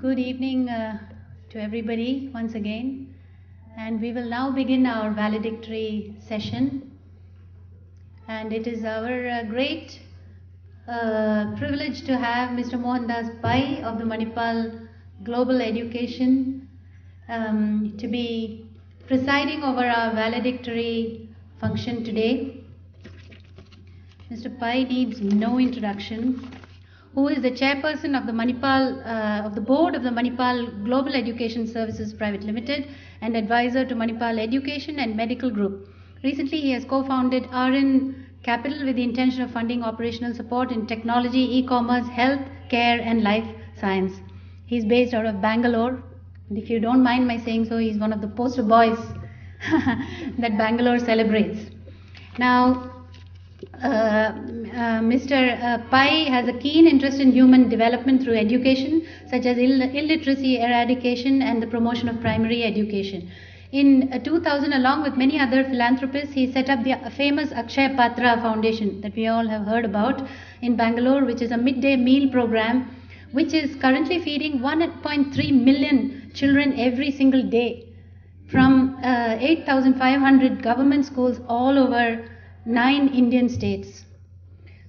Good evening to everybody once again, and we will now begin our valedictory session. And it is our great privilege to have Mr. Mohandas Pai of the Manipal Global Education to be presiding over our valedictory function today. Mr. Pai needs no introduction, who is the chairperson of the of the board of the Manipal Global Education Services Private Limited and advisor to Manipal Education and Medical Group. Recently, he has co-founded RN Capital with the intention of funding operational support in technology, e-commerce, health, care, and life science. He's based out of Bangalore, and if you don't mind my saying so, he's one of the poster boys that Bangalore celebrates. Now, Mr. Pai has a keen interest in human development through education, such as illiteracy eradication and the promotion of primary education. In 2000, along with many other philanthropists, he set up the famous Akshaya Patra Foundation that we all have heard about in Bangalore, which is a midday meal program which is currently feeding 1.3 million children every single day from 8,500 government schools all over 9 Indian states.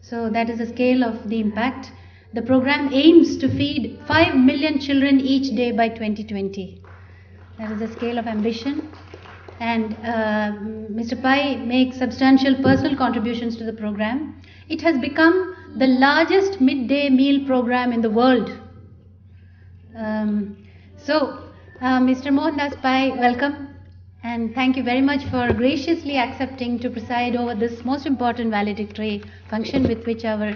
So that is the scale of the impact. The program aims to feed 5 million children each day by 2020. That is the scale of ambition. And Mr. Pai makes substantial personal contributions to the program. It has become the largest midday meal program in the world. Mr. Mohandas Pai, welcome. And thank you very much for graciously accepting to preside over this most important valedictory function with which our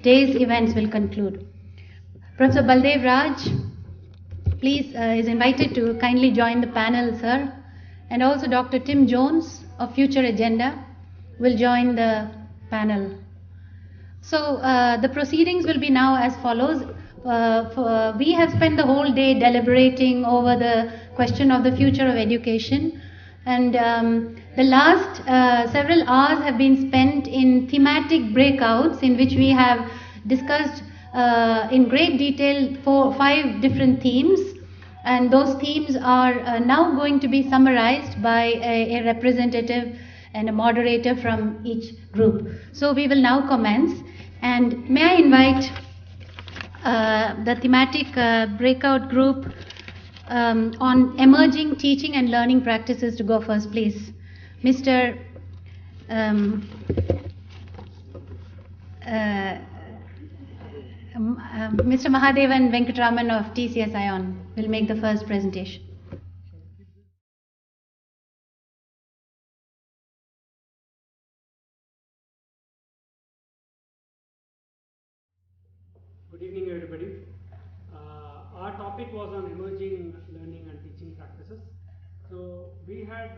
day's events will conclude. Professor Baldev Raj, please, is invited to kindly join the panel, sir. And also Dr. Tim Jones of Future Agenda will join the panel. So the proceedings will be now as follows. We have spent the whole day deliberating over the question of the future of education, and the last several hours have been spent in thematic breakouts in which we have discussed in great detail 5 different themes, and those themes are now going to be summarized by a representative and a moderator from each group. So we will now commence, and may I invite the thematic breakout group on emerging teaching and learning practices to go first, please. Mr. Mahadevan Venkatraman of TCS ION will make the first presentation. Good evening, everybody. Our topic was on emerging learning and teaching practices. So we had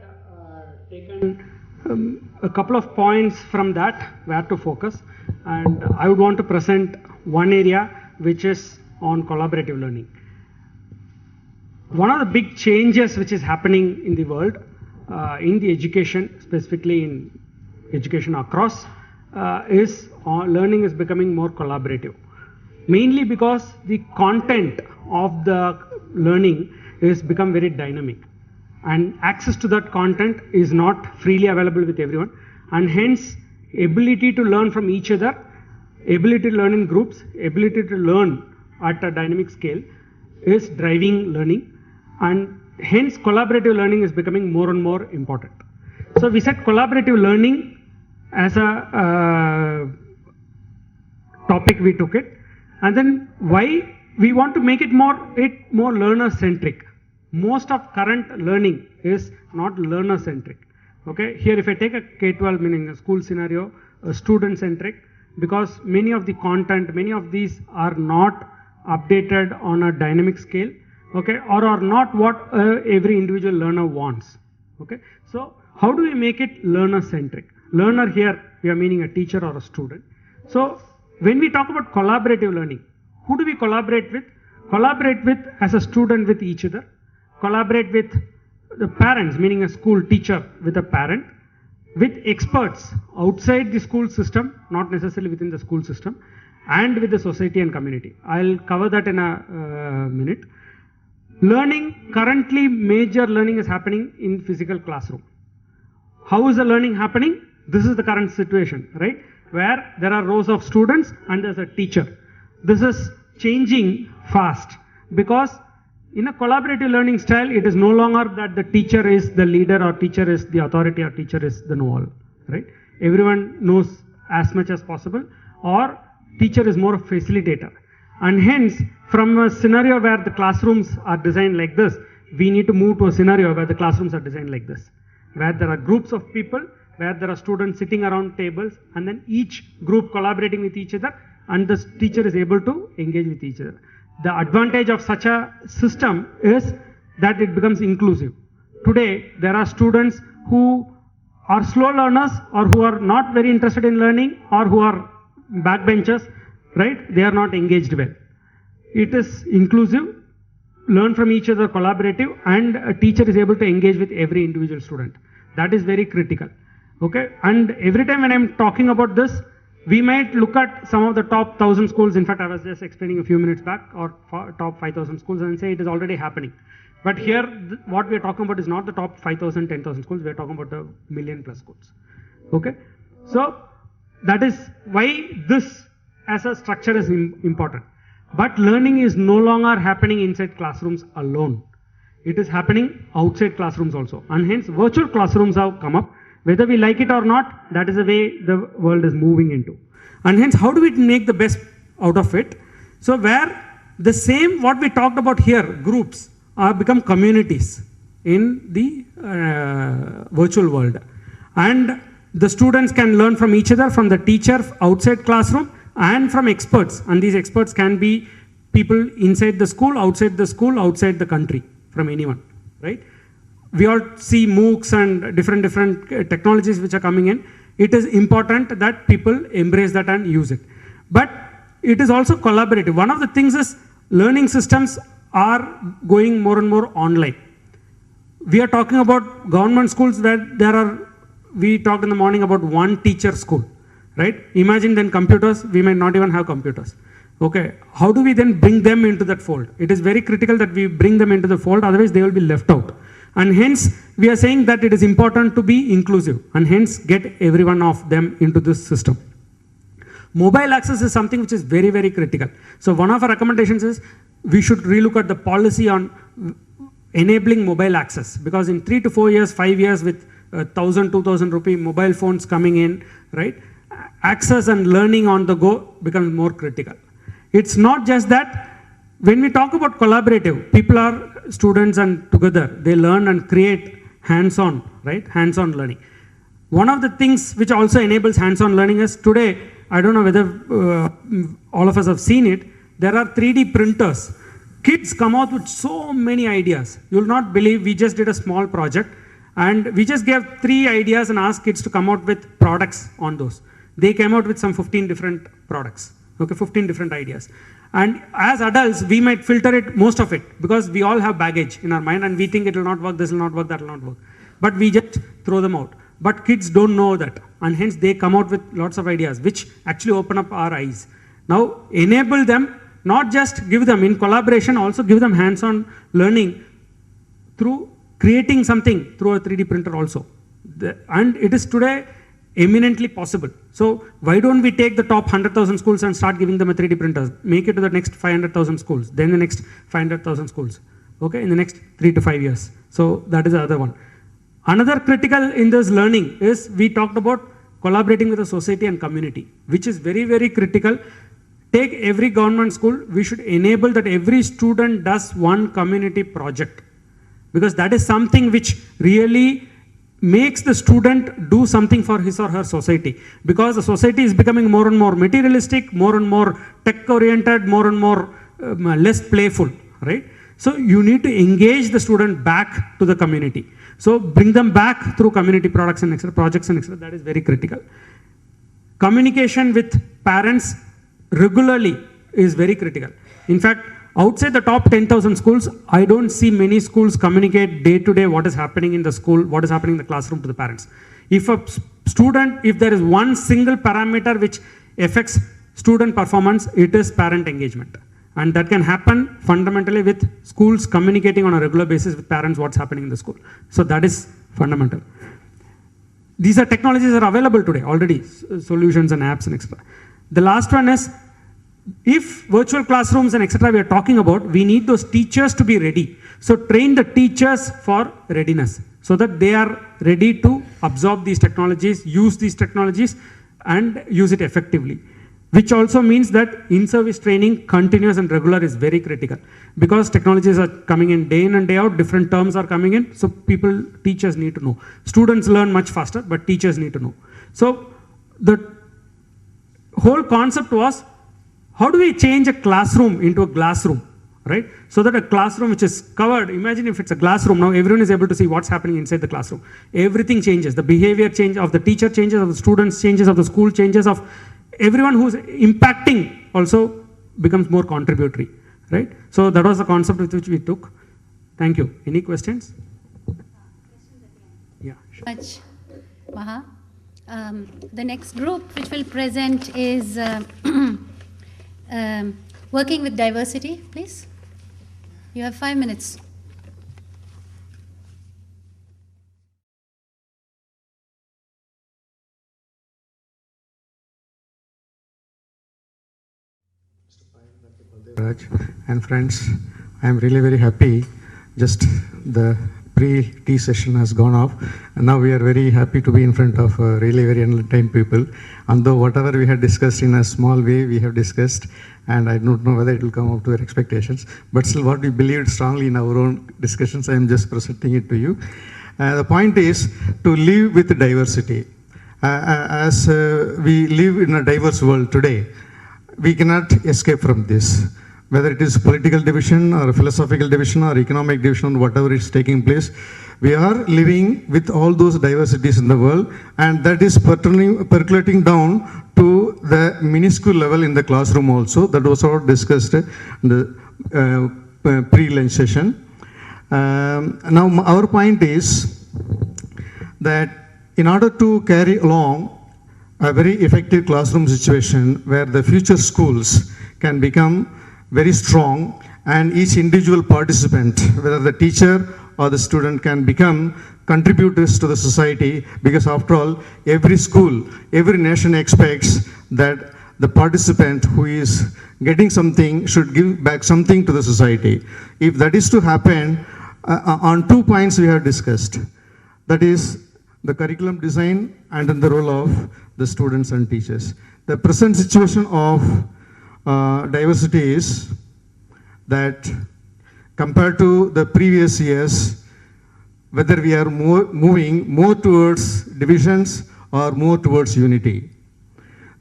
taken a couple of points from that where to focus, and I would want to present one area which is on collaborative learning. One of the big changes which is happening in the world, in the education, specifically in education across, is learning is becoming more collaborative. Mainly because the content of the learning is become very dynamic, and access to that content is not freely available with everyone, and hence ability to learn from each other, ability to learn in groups, ability to learn at a dynamic scale is driving learning, and hence collaborative learning is becoming more and more important. So we set collaborative learning as a topic, we took it. And then why we want to make it more learner centric. Most of current learning is not learner centric. Okay, here if I take a K-12, meaning a school scenario, student centric, because many of the content, many of these are not updated on a dynamic scale, okay, or are not what every individual learner wants. Okay, so how do we make it learner centric? Learner here we are meaning a teacher or a student. So when we talk about collaborative learning, who do we collaborate with? Collaborate with as a student with each other, collaborate with the parents, meaning a school teacher with a parent, with experts outside the school system, not necessarily within the school system, and with the society and community. I'll cover that in a minute. Learning, currently major learning is happening in physical classroom. How is the learning happening? This is the current situation, right? Where there are rows of students and there's a teacher. This is changing fast because in a collaborative learning style, it is no longer that the teacher is the leader or teacher is the authority or teacher is the know-all, right? Everyone knows as much as possible, or teacher is more a facilitator. And hence, from a scenario where the classrooms are designed like this, we need to move to a scenario where the classrooms are designed like this, where there are groups of people, where there are students sitting around tables, and then each group collaborating with each other, and the teacher is able to engage with each other. The advantage of such a system is that it becomes inclusive. Today, there are students who are slow learners or who are not very interested in learning or who are backbenchers, right? They are not engaged well. It is inclusive, learn from each other, collaborative, and a teacher is able to engage with every individual student. That is very critical. Okay, and every time when I'm talking about this, we might look at some of the top 1,000 schools. In fact, I was just explaining a few minutes back, or top 5,000 schools, and say it is already happening. But here, what we are talking about is not the top 5,000, 10,000 schools. We are talking about the million plus schools. Okay, so that is why this as a structure is important. But learning is no longer happening inside classrooms alone. It is happening outside classrooms also, and hence virtual classrooms have come up. Whether we like it or not, that is the way the world is moving into. And hence, how do we make the best out of it? So where the same what we talked about here, groups, are become communities in the virtual world. And the students can learn from each other, from the teacher outside classroom, and from experts. And these experts can be people inside the school, outside the country, from anyone, right? We all see MOOCs and different technologies which are coming in. It is important that people embrace that and use it. But it is also collaborative. One of the things is learning systems are going more and more online. We are talking about government schools where we talked in the morning about one teacher school, right? Imagine then computers, we might not even have computers. Okay, how do we then bring them into that fold? It is very critical that we bring them into the fold, otherwise they will be left out. And hence, we are saying that it is important to be inclusive, and hence get every one of them into this system. Mobile access is something which is very, very critical. So one of our recommendations is we should relook at the policy on enabling mobile access, because in 3 to 4 years, 5 years with 1,000, 2,000 rupee mobile phones coming in, right? Access and learning on the go becomes more critical. It's not just that. When we talk about collaborative, people are students and together, they learn and create hands-on, right? Hands-on learning. One of the things which also enables hands-on learning is today, I don't know whether all of us have seen it, there are 3D printers. Kids come out with so many ideas. You'll not believe, we just did a small project and we just gave 3 ideas and asked kids to come out with products on those. They came out with some 15 different products, okay, 15 different ideas. And as adults, we might filter it, most of it, because we all have baggage in our mind and we think it will not work, this will not work, that will not work. But we just throw them out. But kids don't know that, and hence they come out with lots of ideas, which actually open up our eyes. Now, enable them, not just give them in collaboration, also give them hands-on learning through creating something through a 3D printer also. And it is today eminently possible. So why don't we take the top 100,000 schools and start giving them a 3D printer, make it to the next 500,000 schools, then the next 500,000 schools, okay, in the next 3 to 5 years. So that is the other one. Another critical in this learning is we talked about collaborating with the society and community, which is very, very critical. Take every government school, we should enable that every student does one community project, because that is something which really makes the student do something for his or her society, because the society is becoming more and more materialistic, more and more tech oriented, more and more less playful, right? So you need to engage the student back to the community. So bring them back through community products and projects and that is very critical. Communication with parents regularly is very critical. In fact, outside the top 10,000 schools, I don't see many schools communicate day to day what is happening in the school, what is happening in the classroom to the parents. If a student, if there is one single parameter which affects student performance, it is parent engagement. And that can happen fundamentally with schools communicating on a regular basis with parents what's happening in the school. So that is fundamental. These are technologies that are available today already, solutions and apps and etc. The last one is, if virtual classrooms and etc. we are talking about, we need those teachers to be ready. So train the teachers for readiness so that they are ready to absorb these technologies, use these technologies and use it effectively. Which also means that in-service training, continuous and regular, is very critical. Because technologies are coming in and day out, different terms are coming in, so teachers need to know. Students learn much faster, but teachers need to know. So the whole concept was, how do we change a classroom into a glass room, right? So that a classroom which is covered, imagine if it's a glass room, now everyone is able to see what's happening inside the classroom. Everything changes, the behavior change of the teacher changes, of the students changes, of the school changes, of everyone who's impacting also becomes more contributory, right? So that was the concept with which we took. Thank you. Any questions? Yeah. Sure. Much, Maha. The next group which will present is working with diversity, please. You have 5 minutes. Raj and friends, I am really very happy. Just the pre-tea session has gone off, and now we are very happy to be in front of really very entertained people. And though whatever we had discussed in a small way, we have discussed, and I don't know whether it will come up to your expectations, but still what we believed strongly in our own discussions, I am just presenting it to you. The point is to live with diversity. As we live in a diverse world today, we cannot escape from this. Whether it is political division or philosophical division or economic division, whatever is taking place, we are living with all those diversities in the world, and that is percolating down to the minuscule level in the classroom also. That was all discussed in the pre-lunch session. Now our point is that in order to carry along a very effective classroom situation where the future schools can become very strong, and each individual participant, whether the teacher or the student, can become contributors to the society, because after all, every school, every nation expects that the participant who is getting something should give back something to the society. If that is to happen, on 2 points we have discussed. That is the curriculum design and then the role of the students and teachers. The present situation of diversity is that compared to the previous years, whether we are moving more towards divisions or more towards unity.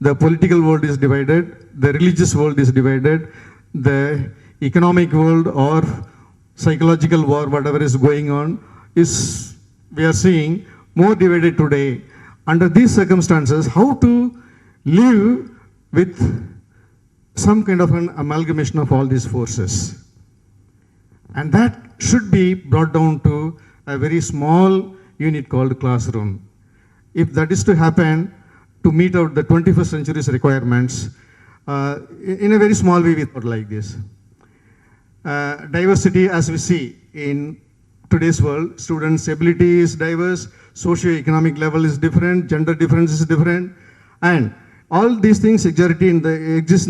The political world is divided, the religious world is divided, the economic world or psychological war, whatever is going on, is, we are seeing, more divided today. Under these circumstances, how to live with some kind of an amalgamation of all these forces. And that should be brought down to a very small unit called classroom. If that is to happen, to meet out the 21st century's requirements, in a very small way we thought like this. Diversity, as we see in today's world, students' ability is diverse, socio-economic level is different, gender difference is different, and all these things exist in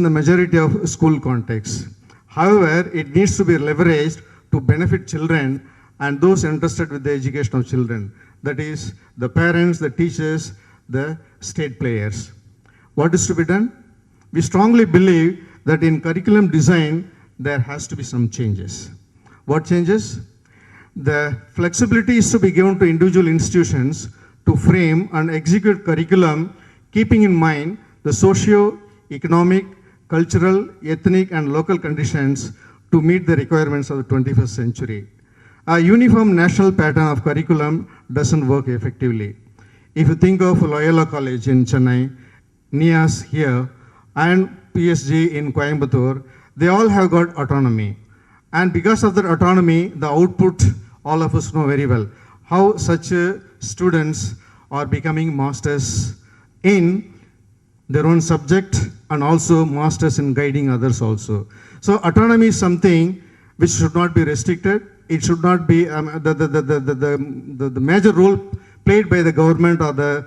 the majority of school contexts. However, it needs to be leveraged to benefit children and those interested with the education of children. That is, the parents, the teachers, the state players. What is to be done? We strongly believe that in curriculum design, there has to be some changes. What changes? The flexibility is to be given to individual institutions to frame and execute curriculum keeping in mind the socio-economic, cultural, ethnic, and local conditions to meet the requirements of the 21st century. A uniform national pattern of curriculum doesn't work effectively. If you think of Loyola College in Chennai, NIAS here, and PSG in Coimbatore, they all have got autonomy. And because of their autonomy, the output, all of us know very well, how such students are becoming masters in their own subject and also masters in guiding others also. So autonomy is something which should not be restricted. It should not be the major role played by the government or the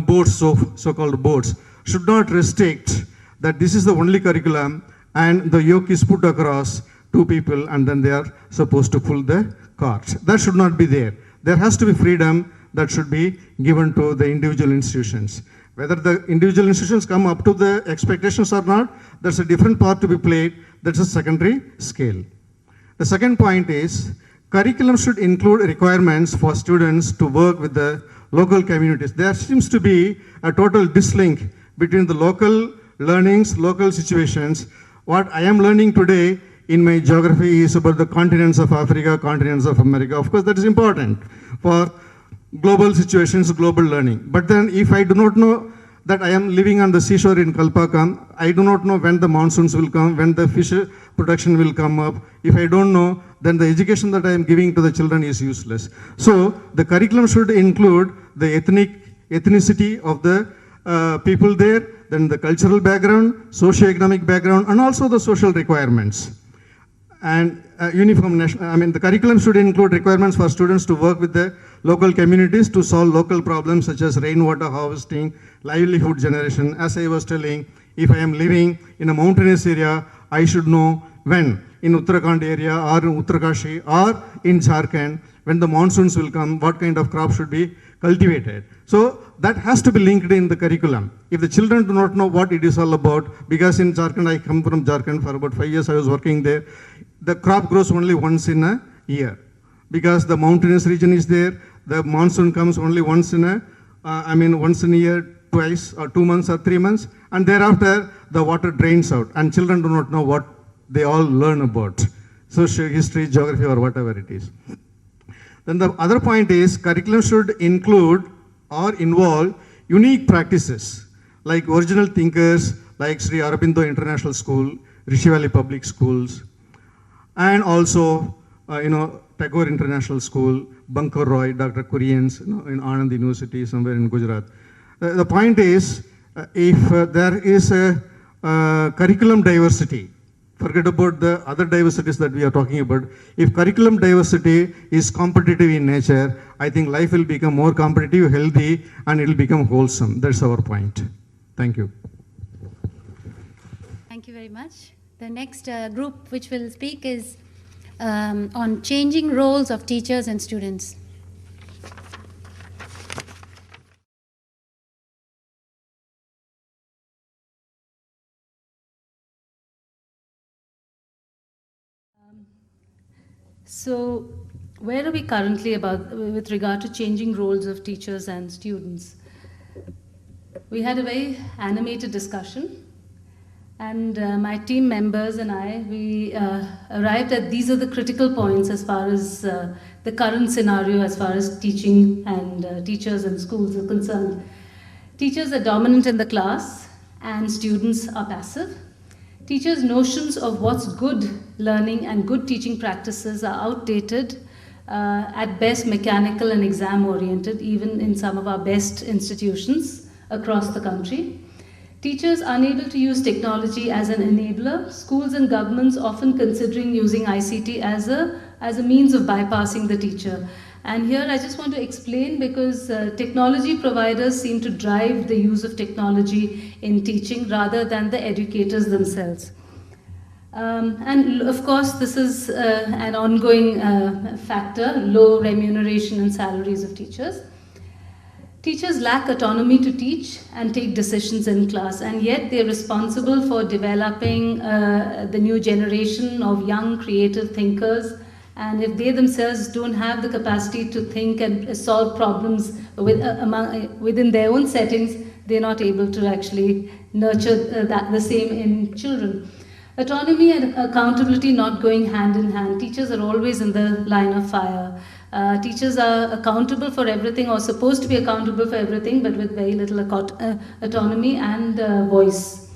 boards, so-called boards, should not restrict that this is the only curriculum and the yoke is put across two people and then they are supposed to pull the cart. That should not be there. There has to be freedom that should be given to the individual institutions. Whether the individual institutions come up to the expectations or not, there's a different part to be played. That's a secondary scale. The second point is curriculum should include requirements for students to work with the local communities. There seems to be a total dislink between the local learnings, local situations. What I am learning today in my geography is about the continents of Africa, continents of America. Of course, that is important for global situations, global learning. But then if I do not know that I am living on the seashore in Kalpakam, I do not know when the monsoons will come, when the fish production will come up. If I don't know, then the education that I am giving to the children is useless. So the curriculum should include the ethnicity of the people there, then the cultural background, socio-economic background, and also the social requirements. And the curriculum should include requirements for students to work with the local communities to solve local problems such as rainwater harvesting, livelihood generation. As I was telling, if I am living in a mountainous area, I should know when in Uttarakhand area or in Uttarkashi or in Jharkhand, when the monsoons will come, what kind of crop should be cultivated. So that has to be linked in the curriculum. If the children do not know what it is all about, because in Jharkhand, I come from Jharkhand, for about 5 years I was working there, the crop grows only once in a year. Because the mountainous region is there, the monsoon comes only once in a year, twice, or 2 months or 3 months, and thereafter the water drains out, and children do not know what they all learn about, social history, geography, or whatever it is. Then the other point is curriculum should include or involve unique practices like original thinkers like Sri Aurobindo International School, Rishi Valley Public Schools, and also Tagore International School, Bunker Roy, Dr. Kurians in Anand University somewhere in Gujarat. The point is if there is a curriculum diversity, forget about the other diversities that we are talking about. If curriculum diversity is competitive in nature, I think life will become more competitive, healthy, and it will become wholesome. That's our point. Thank you. Thank you very much. The next group which will speak is on changing roles of teachers and students. So, where are we currently with regard to changing roles of teachers and students? We had a very animated discussion, and my team members and I, we arrived at these are the critical points as far as the current scenario as far as teaching and teachers and schools are concerned. Teachers are dominant in the class and students are passive. Teachers' notions of what's good learning and good teaching practices are outdated, at best mechanical and exam oriented, even in some of our best institutions across the country. Teachers unable to use technology as an enabler, schools and governments often considering using ICT as a means of bypassing the teacher. And here I just want to explain, because technology providers seem to drive the use of technology in teaching rather than the educators themselves. And of course, this is an ongoing factor, low remuneration and salaries of teachers. Teachers lack autonomy to teach and take decisions in class, and yet they're responsible for developing the new generation of young creative thinkers. And if they themselves don't have the capacity to think and solve problems within their own settings, they're not able to actually nurture the same in children. Autonomy and accountability not going hand in hand. Teachers are always in the line of fire. Teachers are accountable for everything, or supposed to be accountable for everything, but with very little autonomy and voice.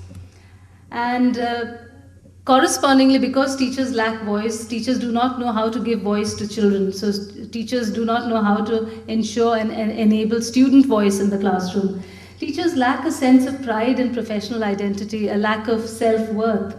And correspondingly, because teachers lack voice, teachers do not know how to give voice to children. So teachers do not know how to ensure and enable student voice in the classroom. Teachers lack a sense of pride in professional identity, a lack of self-worth.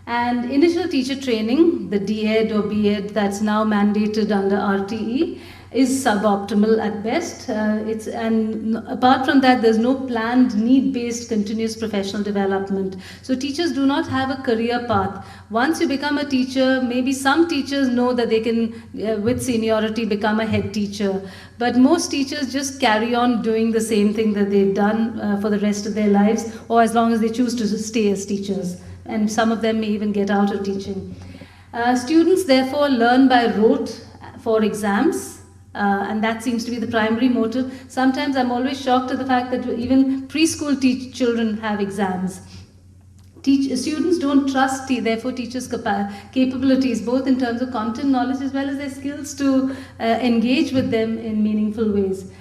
And initial teacher training, the D.Ed or B.Ed that's now mandated under RTE, is suboptimal at best. And apart from that, there's no planned need-based continuous professional development. So teachers do not have a career path. Once you become a teacher, maybe some teachers know that they can, with seniority, become a head teacher. But most teachers just carry on doing the same thing that they've done for the rest of their lives, or as long as they choose to stay as teachers. And some of them may even get out of teaching. Students therefore learn by rote for exams. And that seems to be the primary motive. Sometimes I'm always shocked at the fact that even preschool children have exams. Students don't trust, therefore, teachers' capabilities, both in terms of content knowledge as well as their skills to engage with them in meaningful ways.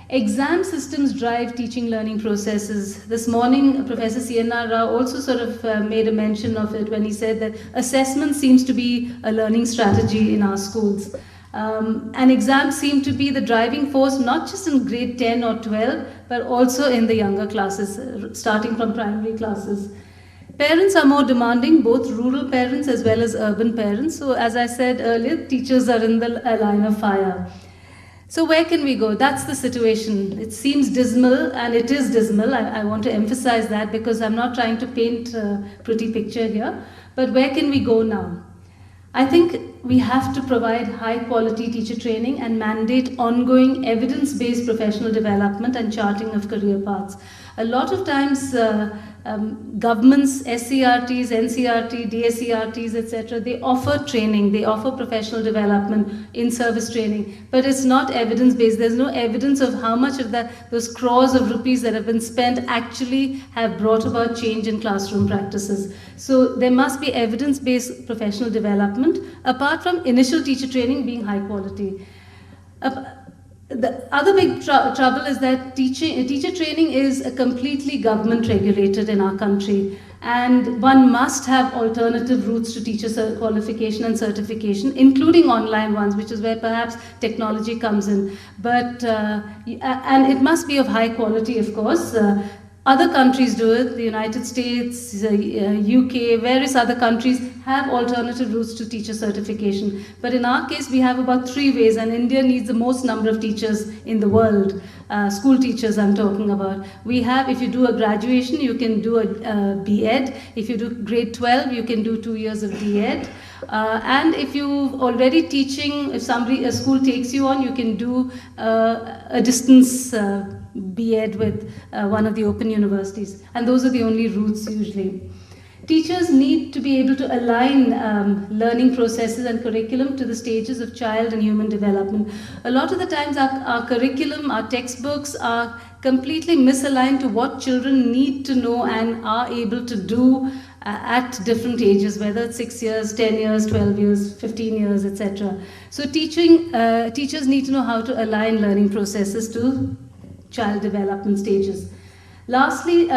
Exam systems drive teaching learning processes. This morning, Professor C.N.R. Rao also sort of made a mention of it when he said that assessment seems to be a learning strategy in our schools. And exams seem to be the driving force, not just in grade 10 or 12, but also in the younger classes, starting from primary classes. Parents are more demanding, both rural parents as well as urban parents. So as I said earlier, teachers are in the line of fire. So where can we go? That's the situation. It seems dismal, and it is dismal. I want to emphasize that because I'm not trying to paint a pretty picture here. But where can we go now? I think we have to provide high quality teacher training and mandate ongoing evidence-based professional development and charting of career paths. A lot of times governments, SCRTs, NCRT, DSCRTs, etc., they offer training, they offer professional development, in-service training, but it's not evidence-based. There's no evidence of how much of those crores of rupees that have been spent actually have brought about change in classroom practices. So there must be evidence-based professional development, apart from initial teacher training being high quality. The other big trouble is that teacher training is completely government regulated in our country, and one must have alternative routes to teacher qualification and certification, including online ones, which is where perhaps technology comes in. But and it must be of high quality, of course. Other countries do it, the United States, UK, various other countries have alternative routes to teacher certification. But in our case, we have about 3 ways, and India needs the most number of teachers in the world, school teachers I'm talking about. We have, if you do a graduation, you can do a B.Ed. If you do grade 12, you can do 2 years of D.Ed. And if you're already teaching, if a school takes you on, you can do a distance B.Ed with one of the open universities. And those are the only routes usually. Teachers need to be able to align learning processes and curriculum to the stages of child and human development. A lot of the times our curriculum, our textbooks are completely misaligned to what children need to know and are able to do at different ages, whether it's 6 years, 10 years, 12 years, 15 years, etc. So teachers need to know how to align learning processes to child development stages. Lastly,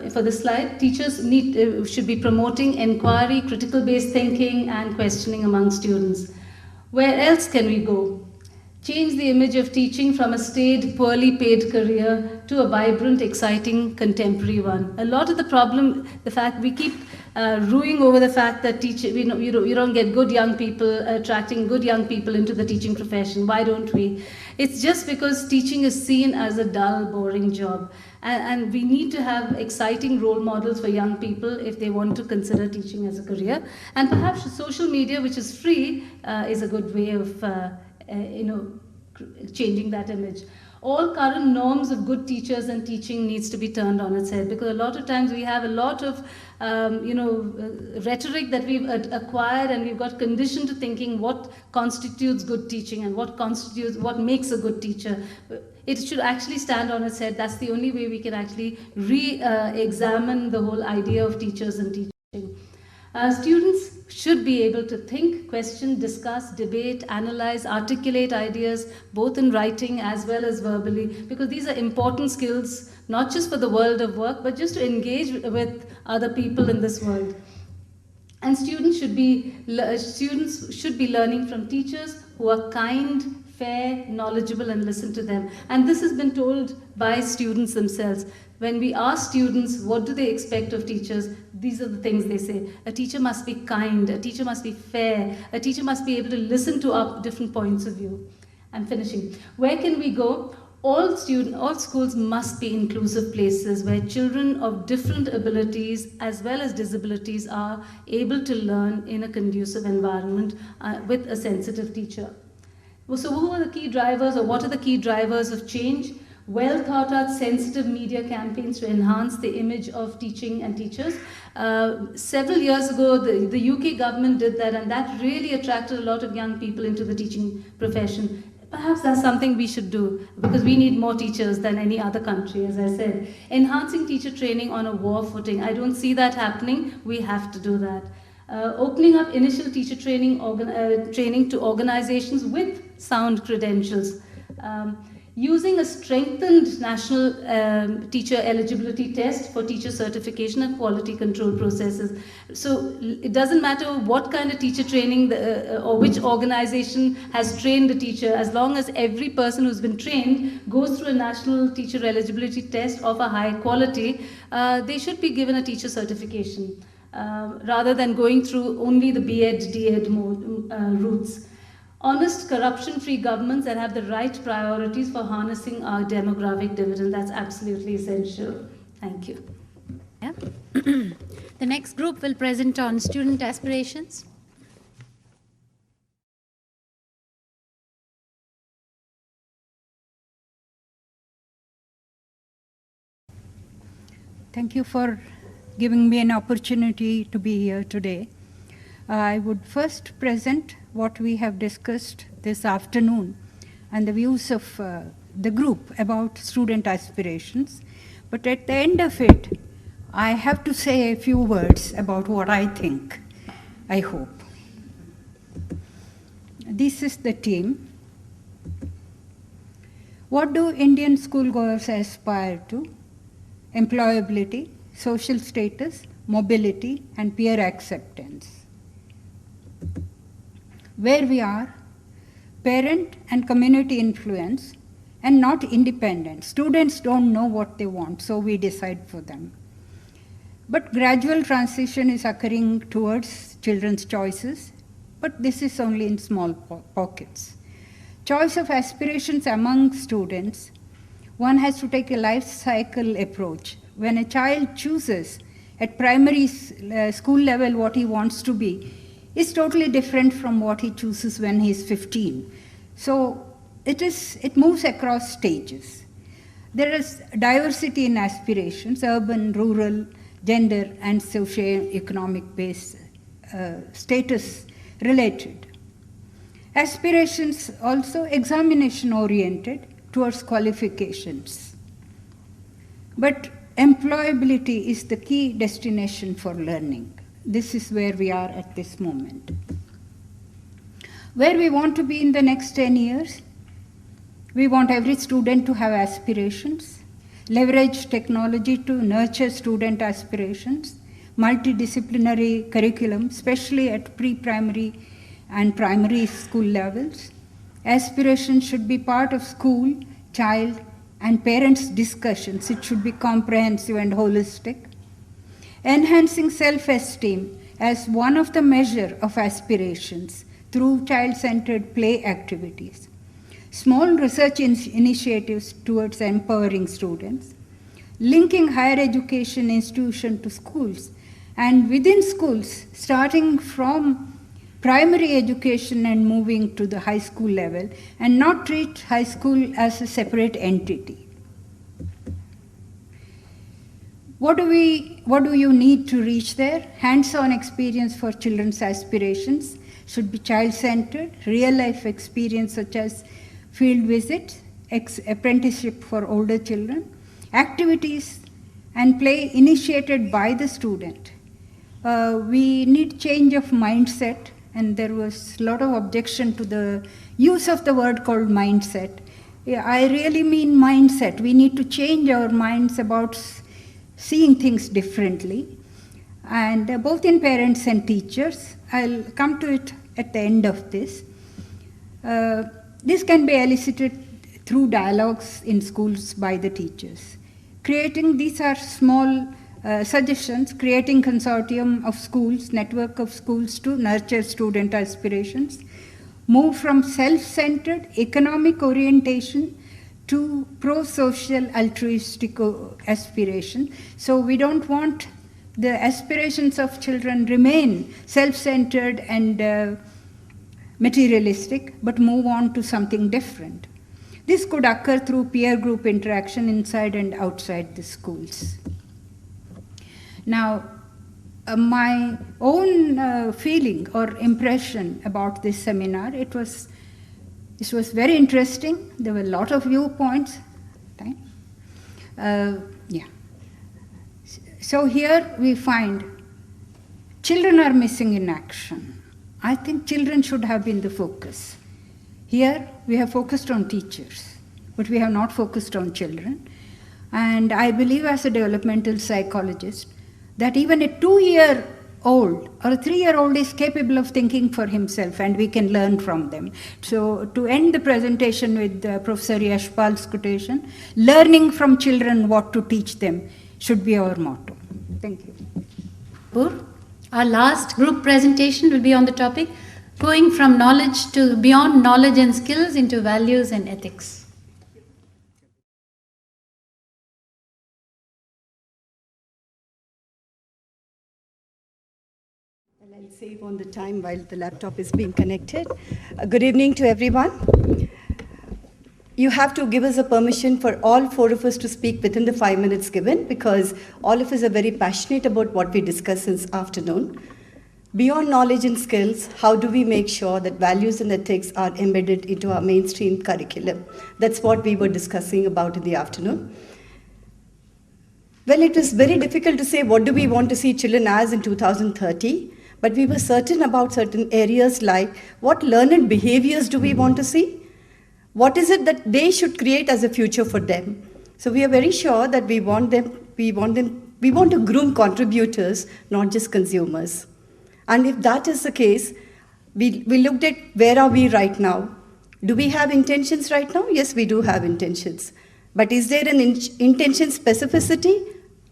for the slide, teachers should be promoting inquiry, critical-based thinking, and questioning among students. Where else can we go? Change the image of teaching from a staid, poorly paid career to a vibrant, exciting, contemporary one. A lot of the problem, the fact we keep ruing over the fact that you don't get good young people, attracting good young people into the teaching profession. Why don't we? It's just because teaching is seen as a dull, boring job. And we need to have exciting role models for young people if they want to consider teaching as a career. And perhaps social media, which is free, is a good way of changing that image. All current norms of good teachers and teaching needs to be turned on its head, because a lot of times we have a lot of rhetoric that we've acquired, and we've got conditioned to thinking what constitutes good teaching and what makes a good teacher. It should actually stand on its head. That's the only way we can actually re-examine the whole idea of teachers and teaching. Students should be able to think, question, discuss, debate, analyze, articulate ideas, both in writing as well as verbally, because these are important skills, not just for the world of work, but just to engage with other people in this world. And students should be learning from teachers who are kind, fair, knowledgeable, and listen to them. And this has been told by students themselves. When we ask students what do they expect of teachers, these are the things they say. A teacher must be kind, a teacher must be fair, a teacher must be able to listen to our different points of view. I'm finishing. Where can we go? All schools must be inclusive places where children of different abilities as well as disabilities are able to learn in a conducive environment with a sensitive teacher. So who are the key drivers, or what are the key drivers of change? Well thought out sensitive media campaigns to enhance the image of teaching and teachers. Several years ago, the UK government did that, and that really attracted a lot of young people into the teaching profession. Perhaps that's something we should do, because we need more teachers than any other country, as I said. Enhancing teacher training on a war footing. I don't see that happening. We have to do that. Opening up initial teacher training to organizations with sound credentials. Using a strengthened national teacher eligibility test for teacher certification and quality control processes. So it doesn't matter what kind of teacher training or which organization has trained a teacher, as long as every person who's been trained goes through a national teacher eligibility test of a high quality, they should be given a teacher certification rather than going through only the B.Ed, D.Ed routes. Honest, corruption-free governments that have the right priorities for harnessing our demographic dividend. That's absolutely essential. Thank you. Yeah. The next group will present on student aspirations. Thank you for giving me an opportunity to be here today. I would first present what we have discussed this afternoon and the views of the group about student aspirations. But at the end of it, I have to say a few words about what I think, I hope. This is the team. What do Indian schoolgoers aspire to? Employability, social status, mobility, and peer acceptance. Where we are, parent and community influence, and not independent. Students don't know what they want, so we decide for them. But gradual transition is occurring towards children's choices, but this is only in small pockets. Choice of aspirations among students, one has to take a life cycle approach. When a child chooses at primary school level what he wants to be, is totally different from what he chooses when he's 15. So it moves across stages. There is diversity in aspirations, urban, rural, gender, and socio-economic based status related. Aspirations also examination oriented towards qualifications. But employability is the key destination for learning. This is where we are at this moment. Where we want to be in the next 10 years, we want every student to have aspirations, leverage technology to nurture student aspirations, multidisciplinary curriculum, especially at pre-primary and primary school levels. Aspirations should be part of school, child, and parents' discussions. It should be comprehensive and holistic. Enhancing self-esteem as one of the measures of aspirations through child-centered play activities. Small research initiatives towards empowering students. Linking higher education institution to schools, and within schools, starting from primary education and moving to the high school level, and not treat high school as a separate entity. What do you need to reach there? Hands-on experience for children's aspirations should be child-centered, real-life experience such as field visits, apprenticeship for older children, activities and play initiated by the student. We need change of mindset, and there was a lot of objection to the use of the word called mindset. Yeah, I really mean mindset. We need to change our minds about seeing things differently, and both in parents and teachers. I'll come to it at the end of this. This can be elicited through dialogues in schools by the teachers. These are small suggestions, creating consortium of schools, network of schools to nurture student aspirations, move from self-centered economic orientation to pro-social altruistic aspiration. So we don't want the aspirations of children remain self-centered and materialistic, but move on to something different. This could occur through peer group interaction inside and outside the schools. Now, my own feeling or impression about this seminar, it was very interesting. There were a lot of viewpoints. Yeah. So here we find children are missing in action. I think children should have been the focus. Here we have focused on teachers, but we have not focused on children. And I believe as a developmental psychologist that even a 2-year-old or a 3-year-old is capable of thinking for himself, and we can learn from them. So to end the presentation with Professor Yashpal's quotation, learning from children what to teach them should be our motto. Thank you. Our last group presentation will be on the topic going from knowledge to beyond knowledge and skills into values and ethics. I'll save on the time while the laptop is being connected. Good evening to everyone. You have to give us a permission for all 4 of us to speak within the 5 minutes given, because all of us are very passionate about what we discussed this afternoon. Beyond knowledge and skills, how do we make sure that values and ethics are embedded into our mainstream curriculum? That's what we were discussing about in the afternoon. Well, it was very difficult to say what do we want to see children as in 2030, but we were certain about certain areas like what learned behaviors do we want to see? What is it that they should create as a future for them? So we are very sure that we want to groom contributors, not just consumers. And if that is the case, we looked at where are we right now? Do we have intentions right now? Yes, we do have intentions. But is there an intention specificity?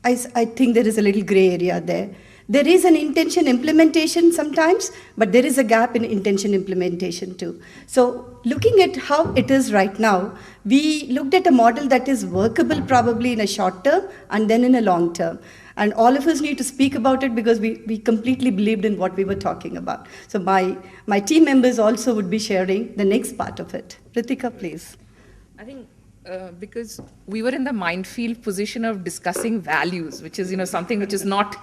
I think there is a little gray area there. There is an intention implementation sometimes, but there is a gap in intention implementation too. So looking at how it is right now, we looked at a model that is workable probably in a short term and then in a long term. And all of us need to speak about it because we completely believed in what we were talking about. So my team members also would be sharing the next part of it. Ritika, please. I think because we were in the minefield position of discussing values, which is, something which is not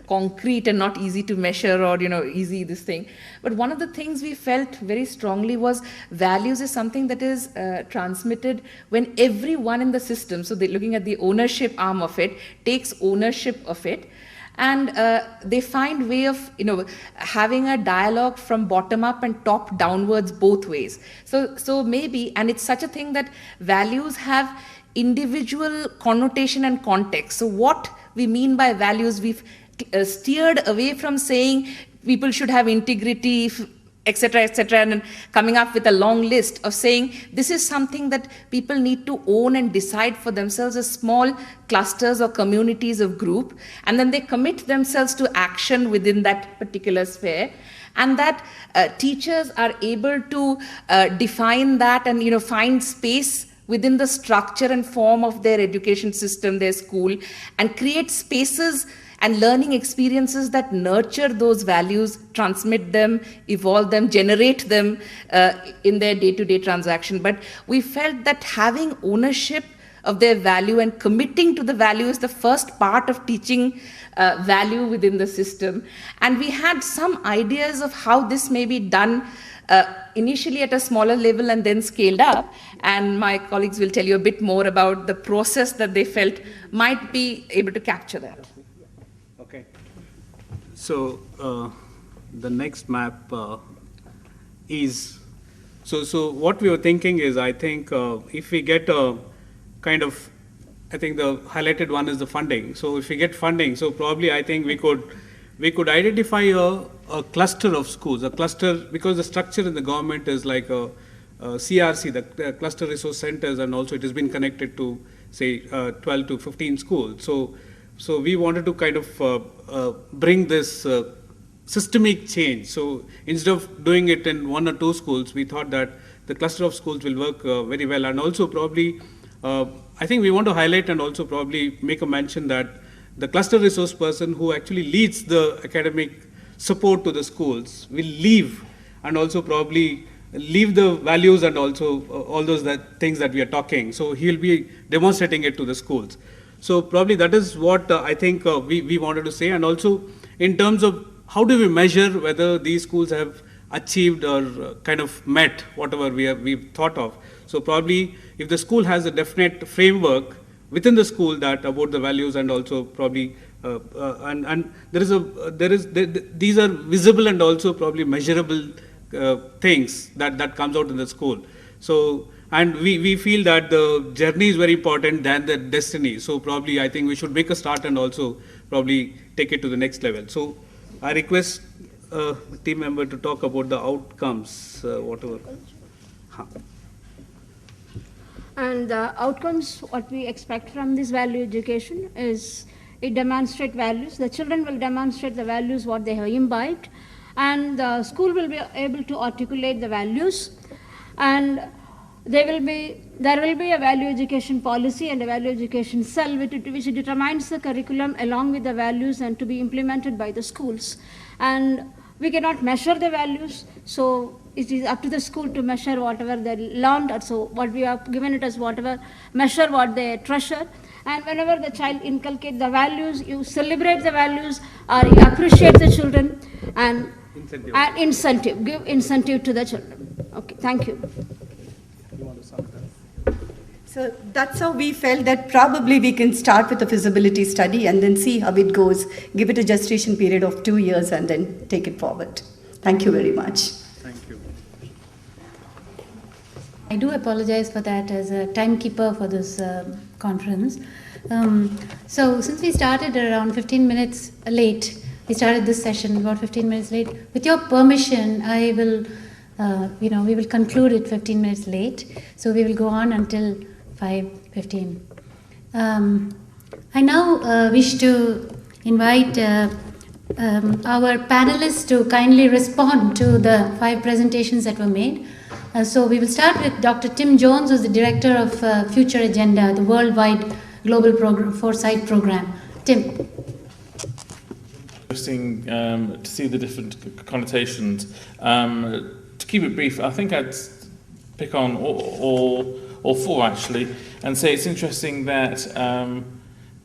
concrete and not easy to measure or, easy this thing. But one of the things we felt very strongly was values is something that is transmitted when everyone in the system, so they're looking at the ownership arm of it, takes ownership of it. And they find way of, having a dialogue from bottom up and top downwards both ways. So maybe, and it's such a thing that values have individual connotation and context. So what we mean by values, we've steered away from saying people should have integrity, etc., and coming up with a long list of saying this is something that people need to own and decide for themselves as small clusters or communities of group, and then they commit themselves to action within that particular sphere, and that teachers are able to define that and find space within the structure and form of their education system, their school, and create spaces and learning experiences that nurture those values, transmit them, evolve them, generate them in their day-to-day transaction. But we felt that having ownership of their value and committing to the value is the first part of teaching value within the system. And we had some ideas of how this may be done initially at a smaller level and then scaled up. And my colleagues will tell you a bit more about the process that they felt might be able to capture that. Okay. So the next map is, so what we were thinking is, I think if we get a kind of, I think the highlighted one is the funding. So if we get funding, so probably I think we could identify a cluster of schools, a cluster, because the structure in the government is like a CRC, the Cluster Resource Centers, and also it has been connected to, say, 12 to 15 schools. So we wanted to kind of bring this systemic change. So instead of doing it in 1 or 2 schools, we thought that the cluster of schools will work very well. And also probably, I think we want to highlight and also probably make a mention that the cluster resource person who actually leads the academic support to the schools will leave and also probably leave the values and also all those things that we are talking. So he'll be demonstrating it to the schools. So probably that is what I think we wanted to say. And also in terms of how do we measure whether these schools have achieved or kind of met whatever we've thought of. So probably if the school has a definite framework within the school that about the values and also probably and these are visible and also probably measurable things that comes out in the school. So and we feel that the journey is very important than the destiny. So probably I think we should make a start and also probably take it to the next level. So I request a team member to talk about the outcomes, whatever. And the outcomes, what we expect from this value education is it demonstrates values. The children will demonstrate the values what they have imbibed, and the school will be able to articulate the values, and there will be a value education policy and a value education cell which determines the curriculum along with the values and to be implemented by the schools. And we cannot measure the values, so it is up to the school to measure whatever they learned. So what we have given it as whatever, measure what they treasure. And whenever the child inculcates the values, you celebrate the values or you appreciate the children and give incentive to the children. Okay, thank you. So that's how we felt that probably we can start with a feasibility study and then see how it goes, give it a gestation period of 2 years and then take it forward. Thank you very much. Thank you. I do apologize for that as a timekeeper for this conference. So since we started around 15 minutes late, we started this session about 15 minutes late. With your permission, I will, we will conclude it 15 minutes late. So we will go on until 5:15. I now wish to invite our panelists to kindly respond to the 5 presentations that were made. So we will start with Dr. Tim Jones, who is the director of Future Agenda, the worldwide global foresight program. Tim. Interesting to see the different connotations. To keep it brief, I think I'd pick on all 4 actually, and say it's interesting that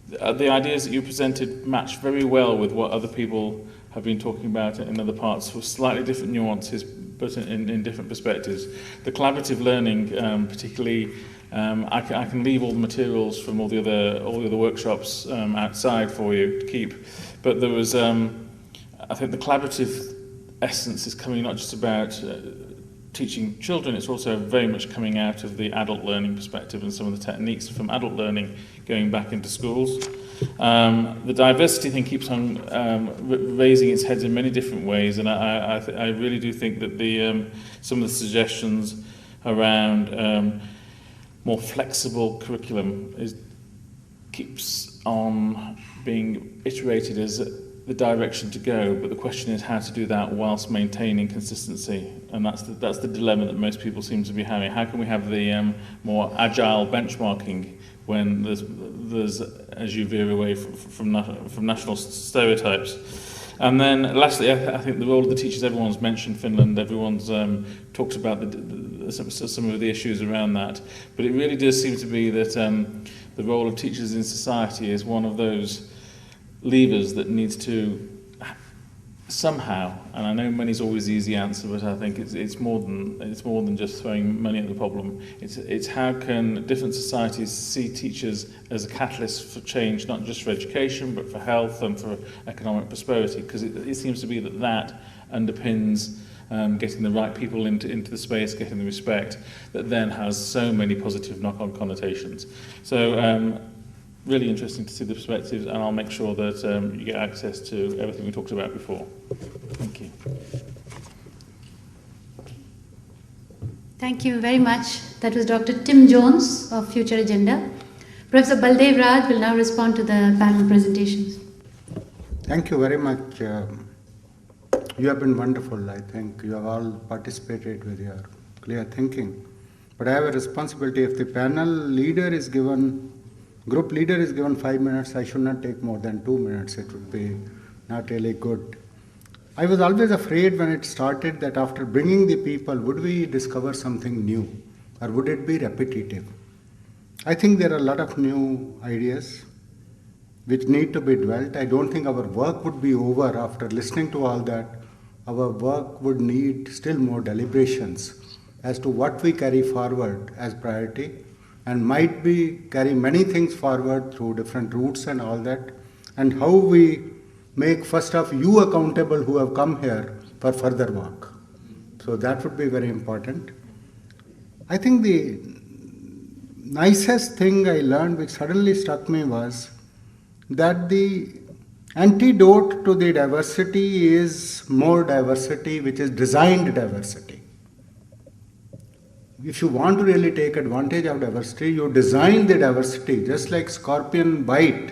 the ideas that you presented match very well with what other people have been talking about in other parts with slightly different nuances, but in different perspectives. The collaborative learning, particularly, I can leave all the materials from all the other workshops outside for you to keep. But there was, I think, the collaborative essence is coming not just about teaching children, it's also very much coming out of the adult learning perspective and some of the techniques from adult learning going back into schools. The diversity thing keeps on raising its heads in many different ways, and I really do think that some of the suggestions around more flexible curriculum keeps on being iterated as the direction to go, but the question is how to do that whilst maintaining consistency, and that's the dilemma that most people seem to be having. How can we have the more agile benchmarking when there's as you veer away from national stereotypes? And then lastly, I think the role of the teachers, everyone's mentioned Finland, everyone's talked about some of the issues around that, but it really does seem to be that the role of teachers in society is one of those levers that needs to somehow, and I know money's always the easy answer, but I think it's more than just throwing money at the problem. It's how can different societies see teachers as a catalyst for change, not just for education, but for health and for economic prosperity, because it seems to be that underpins getting the right people into the space, getting the respect, that then has so many positive knock-on connotations. So really interesting to see the perspectives, and I'll make sure that you get access to everything we talked about before. Thank you. Thank you very much. That was Dr. Tim Jones of Future Agenda. Professor Baldev Raj will now respond to the panel presentations. Thank you very much. You have been wonderful. I think you have all participated with your clear thinking. But I have a responsibility. If the panel leader is given, group leader is given 5 minutes, I should not take more than 2 minutes. It would be not really good. I was always afraid when it started that after bringing the people, would we discover something new or would it be repetitive? I think there are a lot of new ideas which need to be dwelt. I don't think our work would be over after listening to all that. Our work would need still more deliberations as to what we carry forward as priority, and might be carry many things forward through different routes and all that, and how we make first of you accountable who have come here for further work. So that would be very important. I think the nicest thing I learned which suddenly struck me was that the antidote to the diversity is more diversity, which is designed diversity. If you want to really take advantage of diversity, you design the diversity, just like scorpion bite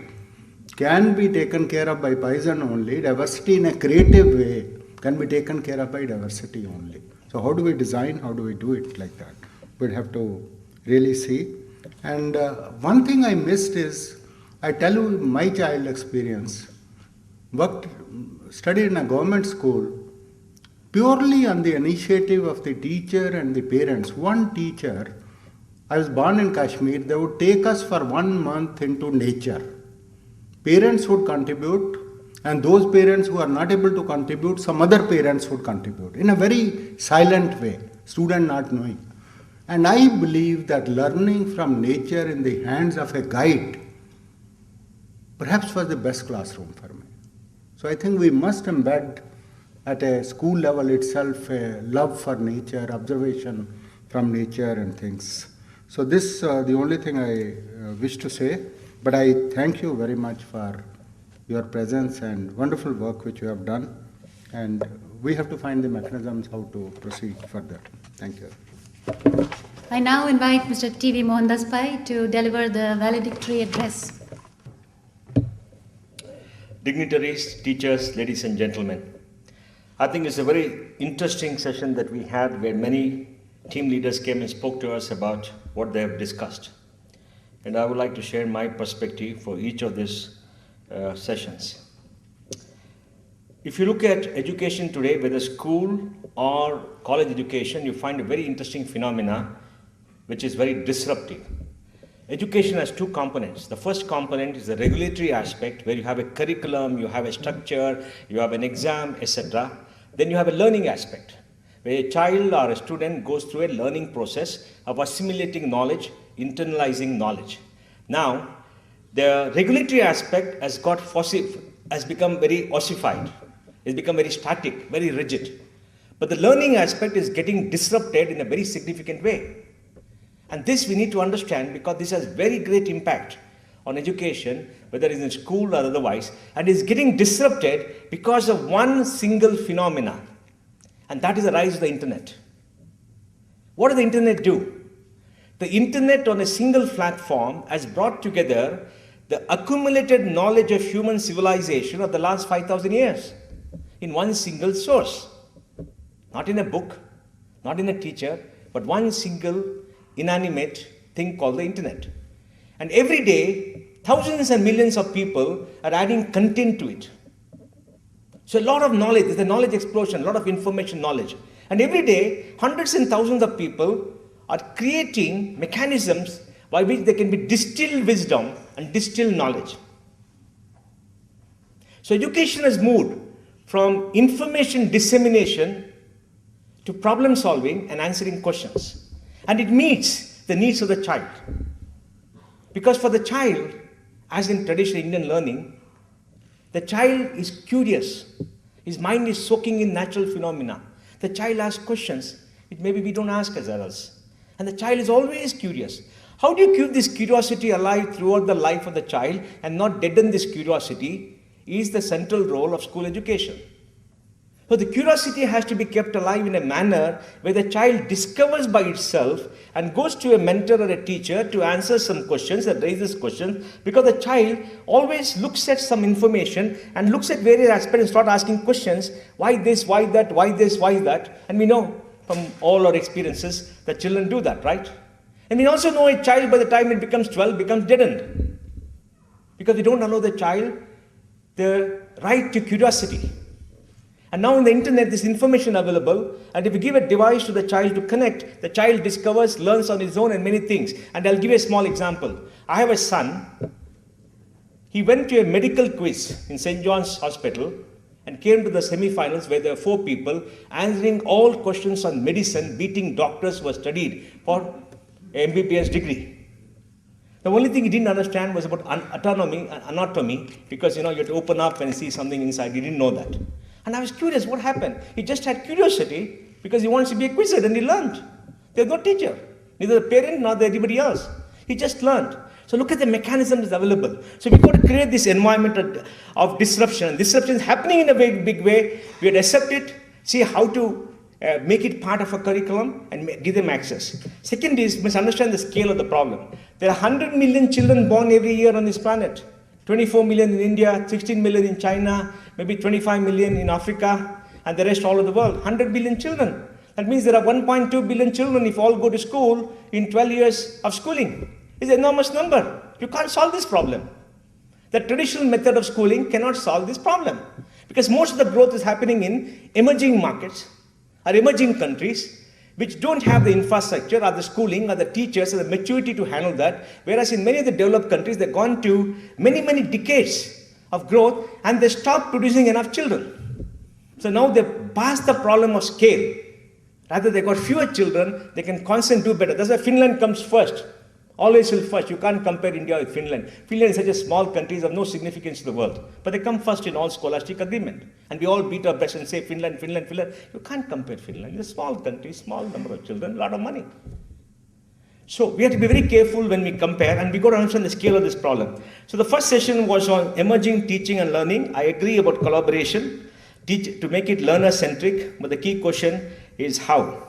can be taken care of by poison only. Diversity in a creative way can be taken care of by diversity only. So how do we design, how do we do it like that? We'd have to really see. And one thing I missed is, I tell you my child experience, studied in a government school, purely on the initiative of the teacher and the parents. One teacher, I was born in Kashmir, they would take us for 1 month into nature. Parents would contribute, and those parents who are not able to contribute, some other parents would contribute in a very silent way, student not knowing. And I believe that learning from nature in the hands of a guide perhaps was the best classroom for me. So I think we must embed at a school level itself a love for nature, observation from nature and things. So this the only thing I wish to say, but I thank you very much for your presence and wonderful work which you have done, and we have to find the mechanisms how to proceed further. Thank you. I now invite Mr. T.V. Mohandas Pai to deliver the valedictory address. Dignitaries, teachers, ladies and gentlemen, I think it's a very interesting session that we had where many team leaders came and spoke to us about what they have discussed. And I would like to share my perspective for each of these sessions. If you look at education today, whether school or college education, you find a very interesting phenomena which is very disruptive. Education has two components. The first component is the regulatory aspect, where you have a curriculum, you have a structure, you have an exam, etc. Then you have a learning aspect, where a child or a student goes through a learning process of assimilating knowledge, internalizing knowledge. Now, the regulatory aspect has become very ossified. It's become very static, very rigid. But the learning aspect is getting disrupted in a very significant way. And this we need to understand, because this has very great impact on education, whether it's in school or otherwise, and is getting disrupted because of one single phenomena, and that is the rise of the internet. What does the internet do? The internet on a single platform has brought together the accumulated knowledge of human civilization of the last 5,000 years in one single source. Not in a book, not in a teacher, but one single inanimate thing called the internet. And every day, thousands and millions of people are adding content to it. So a lot of knowledge, there's a knowledge explosion, a lot of information knowledge. And every day, hundreds and thousands of people are creating mechanisms by which they can be distilled wisdom and distilled knowledge. So education has moved from information dissemination to problem solving and answering questions. And it meets the needs of the child. Because for the child, as in traditional Indian learning, the child is curious. His mind is soaking in natural phenomena. The child asks questions which maybe we don't ask as adults. And the child is always curious. How do you keep this curiosity alive throughout the life of the child and not deaden this curiosity is the central role of school education. So the curiosity has to be kept alive in a manner where the child discovers by itself and goes to a mentor or a teacher to answer some questions and raises questions, because the child always looks at some information and looks at various aspects and start asking questions. Why this, why that, why this, why that? And we know from all our experiences that children do that, right? And we also know a child by the time it becomes 12 becomes deadened, because we don't allow the child the right to curiosity. And now in the internet, this information available, and if you give a device to the child to connect, the child discovers, learns on his own and many things. And I'll give you a small example. I have a son. He went to a medical quiz in St. John's Hospital and came to the semi-finals where there were 4 people answering all questions on medicine, beating doctors who were studied for an MBBS degree. The only thing he didn't understand was about anatomy, because you have to open up and see something inside. He didn't know that. And I was curious, what happened? He just had curiosity because he wants to be a quizzer, and he learned. There's no teacher, neither the parent nor anybody else. He just learned. So look at the mechanism that's available. So we've got to create this environment of disruption. And disruption is happening in a very big way. We have to accept it, see how to make it part of a curriculum and give them access. Second is, we must understand the scale of the problem. There are 100 million children born every year on this planet. 24 million in India, 16 million in China, maybe 25 million in Africa, and the rest all over the world. 100 billion children. That means there are 1.2 billion children if all go to school in 12 years of schooling. It's an enormous number. You can't solve this problem. The traditional method of schooling cannot solve this problem, because most of the growth is happening in emerging markets or emerging countries which don't have the infrastructure or the schooling or the teachers or the maturity to handle that, whereas in many of the developed countries, they've gone to many, many decades of growth and they stopped producing enough children. So now they've passed the problem of scale. Rather, they've got fewer children, they can constantly do better. That's why Finland comes first. Always will first. You can't compare India with Finland. Finland is such a small country, of no significance to the world. But they come first in all scholastic agreement. And we all beat our breast and say, Finland, Finland, Finland. You can't compare Finland. It's a small country, small number of children, a lot of money. So we have to be very careful when we compare, and we got to understand the scale of this problem. So the first session was on emerging teaching and learning. I agree about collaboration, to make it learner-centric, but the key question is how.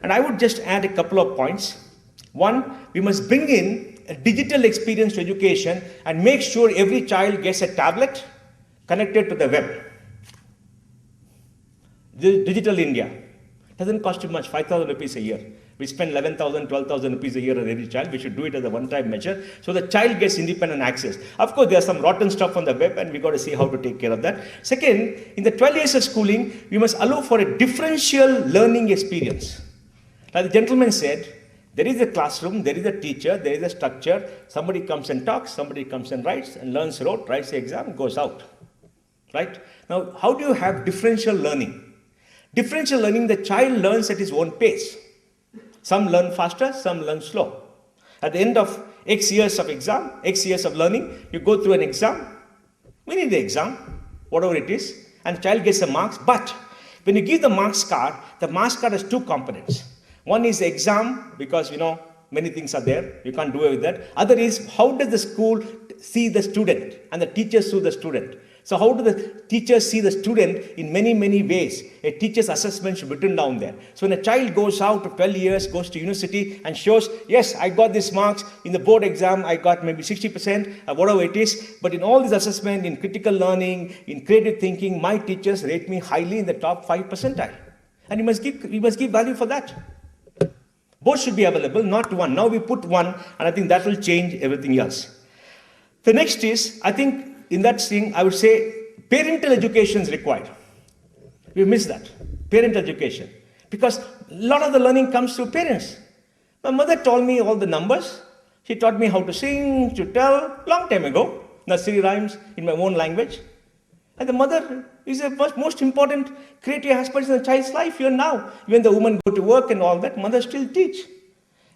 And I would just add a couple of points. One, we must bring in a digital experience to education and make sure every child gets a tablet connected to the web. Digital India doesn't cost you much, 5,000 rupees a year. We spend 11,000, 12,000 rupees a year on every child. We should do it as a one-time measure so the child gets independent access. Of course, there's some rotten stuff on the web, and we've got to see how to take care of that. Second, in the 12 years of schooling, we must allow for a differential learning experience. Like the gentleman said, there is a classroom, there is a teacher, there is a structure. Somebody comes and talks, somebody comes and writes, and learns rote, writes the exam, goes out. Right? Now, how do you have differential learning? Differential learning, the child learns at his own pace. Some learn faster, some learn slow. At the end of X years of exam, X years of learning, you go through an exam. We need the exam, whatever it is, and the child gets the marks. But when you give the marks card has 2 components. One is the exam, because many things are there, you can't do away with that. Other is, how does the school see the student and the teachers see the student? So how do the teachers see the student? In many, many ways. A teacher's assessment should be written down there. So when a child goes out to 12 years, goes to university and shows, yes, I got these marks in the board exam, I got maybe 60%, or whatever it is. But in all this assessment, in critical learning, in creative thinking, my teachers rate me highly in the top 5 percentile. And you must give value for that. Both should be available, not one. Now we put one, and I think that will change everything else. The next is, I think, in that thing, I would say parental education is required. We missed that. Parental education. Because a lot of the learning comes through parents. My mother told me all the numbers. She taught me how to sing, to tell, long time ago. Nursery rhymes in my own language. And the mother is the most important creative aspect in a child's life here now. When the women go to work and all that, mothers still teach.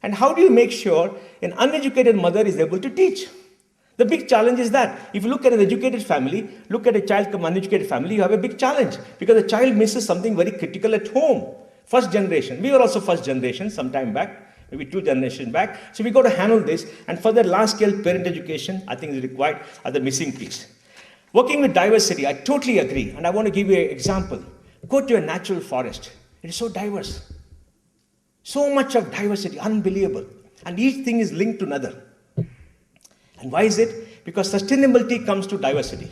And how do you make sure an uneducated mother is able to teach? The big challenge is that if you look at an educated family, look at a child from an uneducated family, you have a big challenge because the child misses something very critical at home. First generation. We were also first generation some time back, maybe 2 generations back. So we got to handle this, and for that large-scale parent education, I think is required as the missing piece. Working with diversity, I totally agree, and I want to give you an example. Go to a natural forest. It is so diverse. So much of diversity, unbelievable. And each thing is linked to another. And why is it? Because sustainability comes to diversity.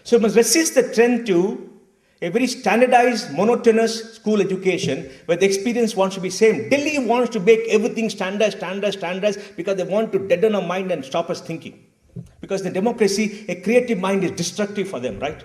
So we must resist the trend to a very standardized, monotonous school education where the experience wants to be same. Delhi wants to make everything standards because they want to deaden our mind and stop us thinking. Because in democracy, a creative mind is destructive for them, right?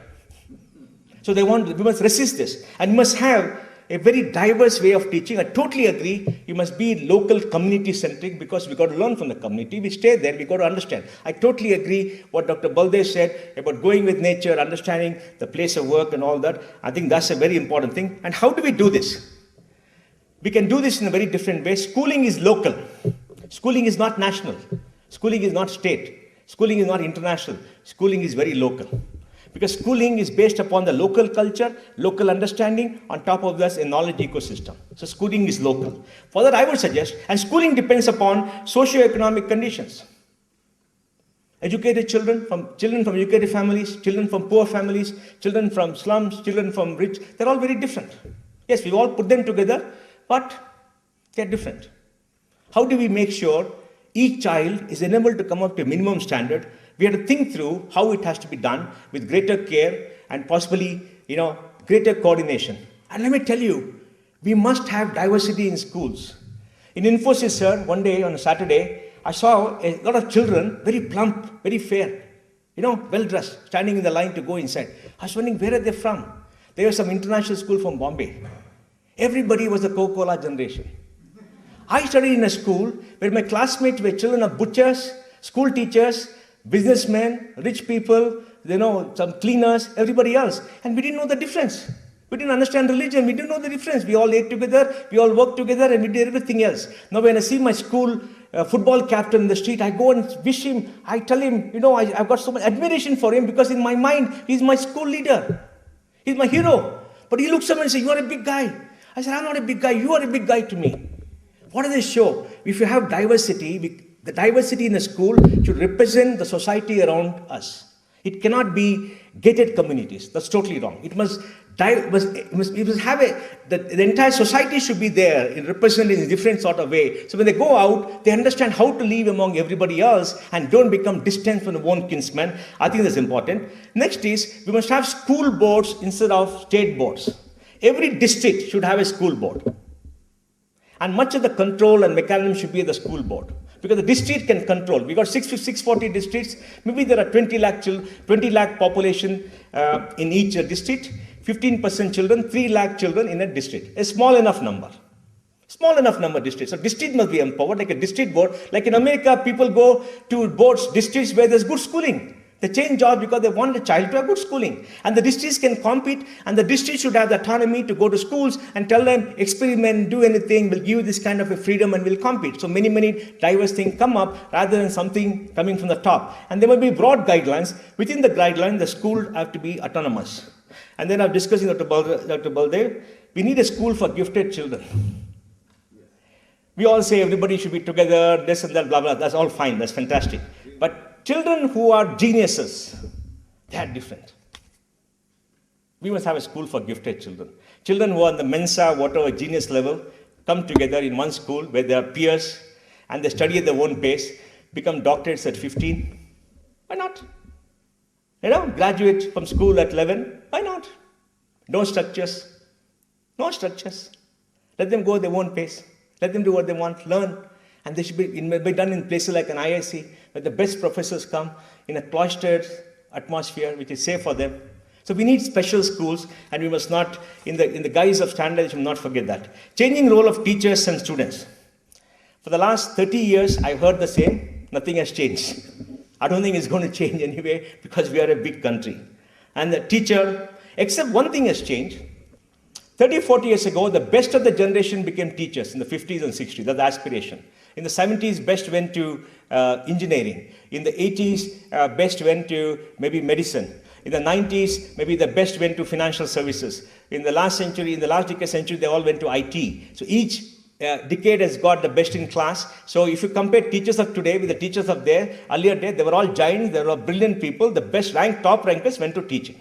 So we must resist this. And we must have a very diverse way of teaching. I totally agree. You must be local community centric because we got to learn from the community. We stay there, we got to understand. I totally agree what Dr. Baldev said about going with nature, understanding the place of work and all that. I think that's a very important thing. And how do we do this? We can do this in a very different way. Schooling is local. Schooling is not national. Schooling is not state. Schooling is not international. Schooling is very local. Because schooling is based upon the local culture, local understanding, on top of this, a knowledge ecosystem. So schooling is local. For that, I would suggest, and schooling depends upon socio-economic conditions. Educated children from educated families, children from poor families, children from slums, children from rich, they're all very different. Yes, we all put them together, but they're different. How do we make sure each child is enabled to come up to a minimum standard? We have to think through how it has to be done with greater care and possibly, greater coordination. And let me tell you, we must have diversity in schools. In Infosys, sir, one day on a Saturday, I saw a lot of children, very plump, very fair, well-dressed, standing in the line to go inside. I was wondering, where are they from? They were some international school from Bombay. Everybody was the Coca-Cola generation. I studied in a school where my classmates were children of butchers, school teachers, businessmen, rich people, some cleaners, everybody else. And we didn't know the difference. We didn't understand religion. We didn't know the difference. We all ate together. We all worked together and we did everything else. Now when I see my school football captain in the street, I go and wish him. I tell him, I've got so much admiration for him because in my mind, he's my school leader. He's my hero. But he looks at me and says, you are a big guy. I said, I'm not a big guy. You are a big guy to me. What do they show? If you have diversity, the diversity in the school should represent the society around us. It cannot be gated communities. That's totally wrong. It must have the entire society should be there in represented in a different sort of way. So when they go out, they understand how to live among everybody else and don't become distant from their own kinsmen. I think that's important. Next is, we must have school boards instead of state boards. Every district should have a school board. And much of the control and mechanism should be at the school board. Because the district can control. We got 640 districts. Maybe there are 20 lakh population in each district. 15% children, 3 lakh children in a district. A small enough number. Small enough number of districts. So district must be empowered, like a district board. Like in America, people go to boards, districts where there's good schooling. They change jobs because they want the child to have good schooling. And the districts can compete, and the districts should have the autonomy to go to schools and tell them, experiment, do anything, we'll give you this kind of a freedom and we'll compete. So many diverse things come up rather than something coming from the top. And there will be broad guidelines. Within the guideline, the school have to be autonomous. And then I'm discussing Dr. Baldev, we need a school for gifted children. We all say everybody should be together, this and that, blah, blah. That's all fine, that's fantastic. But children who are geniuses, they are different. We must have a school for gifted children. Children who are on the Mensa, whatever genius level, come together in one school where they are peers and they study at their own pace, become doctorates at 15. Why not? Graduate from school at 11. Why not? No structures. No structures. Let them go at their own pace. Let them do what they want, learn. And they should be done in places like an IIC, where the best professors come in a cloistered atmosphere, which is safe for them. So we need special schools, and we must not, in the guise of standardization, not forget that. Changing role of teachers and students. For the last 30 years, I've heard the same. Nothing has changed. I don't think it's going to change anyway, because we are a big country. And the teacher, except one thing has changed. 30, 40 years ago, the best of the generation became teachers in the 50s and 60s. That's the aspiration. In the 70s, best went to engineering. In the 80s, best went to maybe medicine. In the 90s, maybe the best went to financial services. In the last decade century, they all went to IT. So each decade has got the best in class. So if you compare teachers of today with the teachers of earlier day, they were all giants, they were all brilliant people. The best top rankers went to teaching.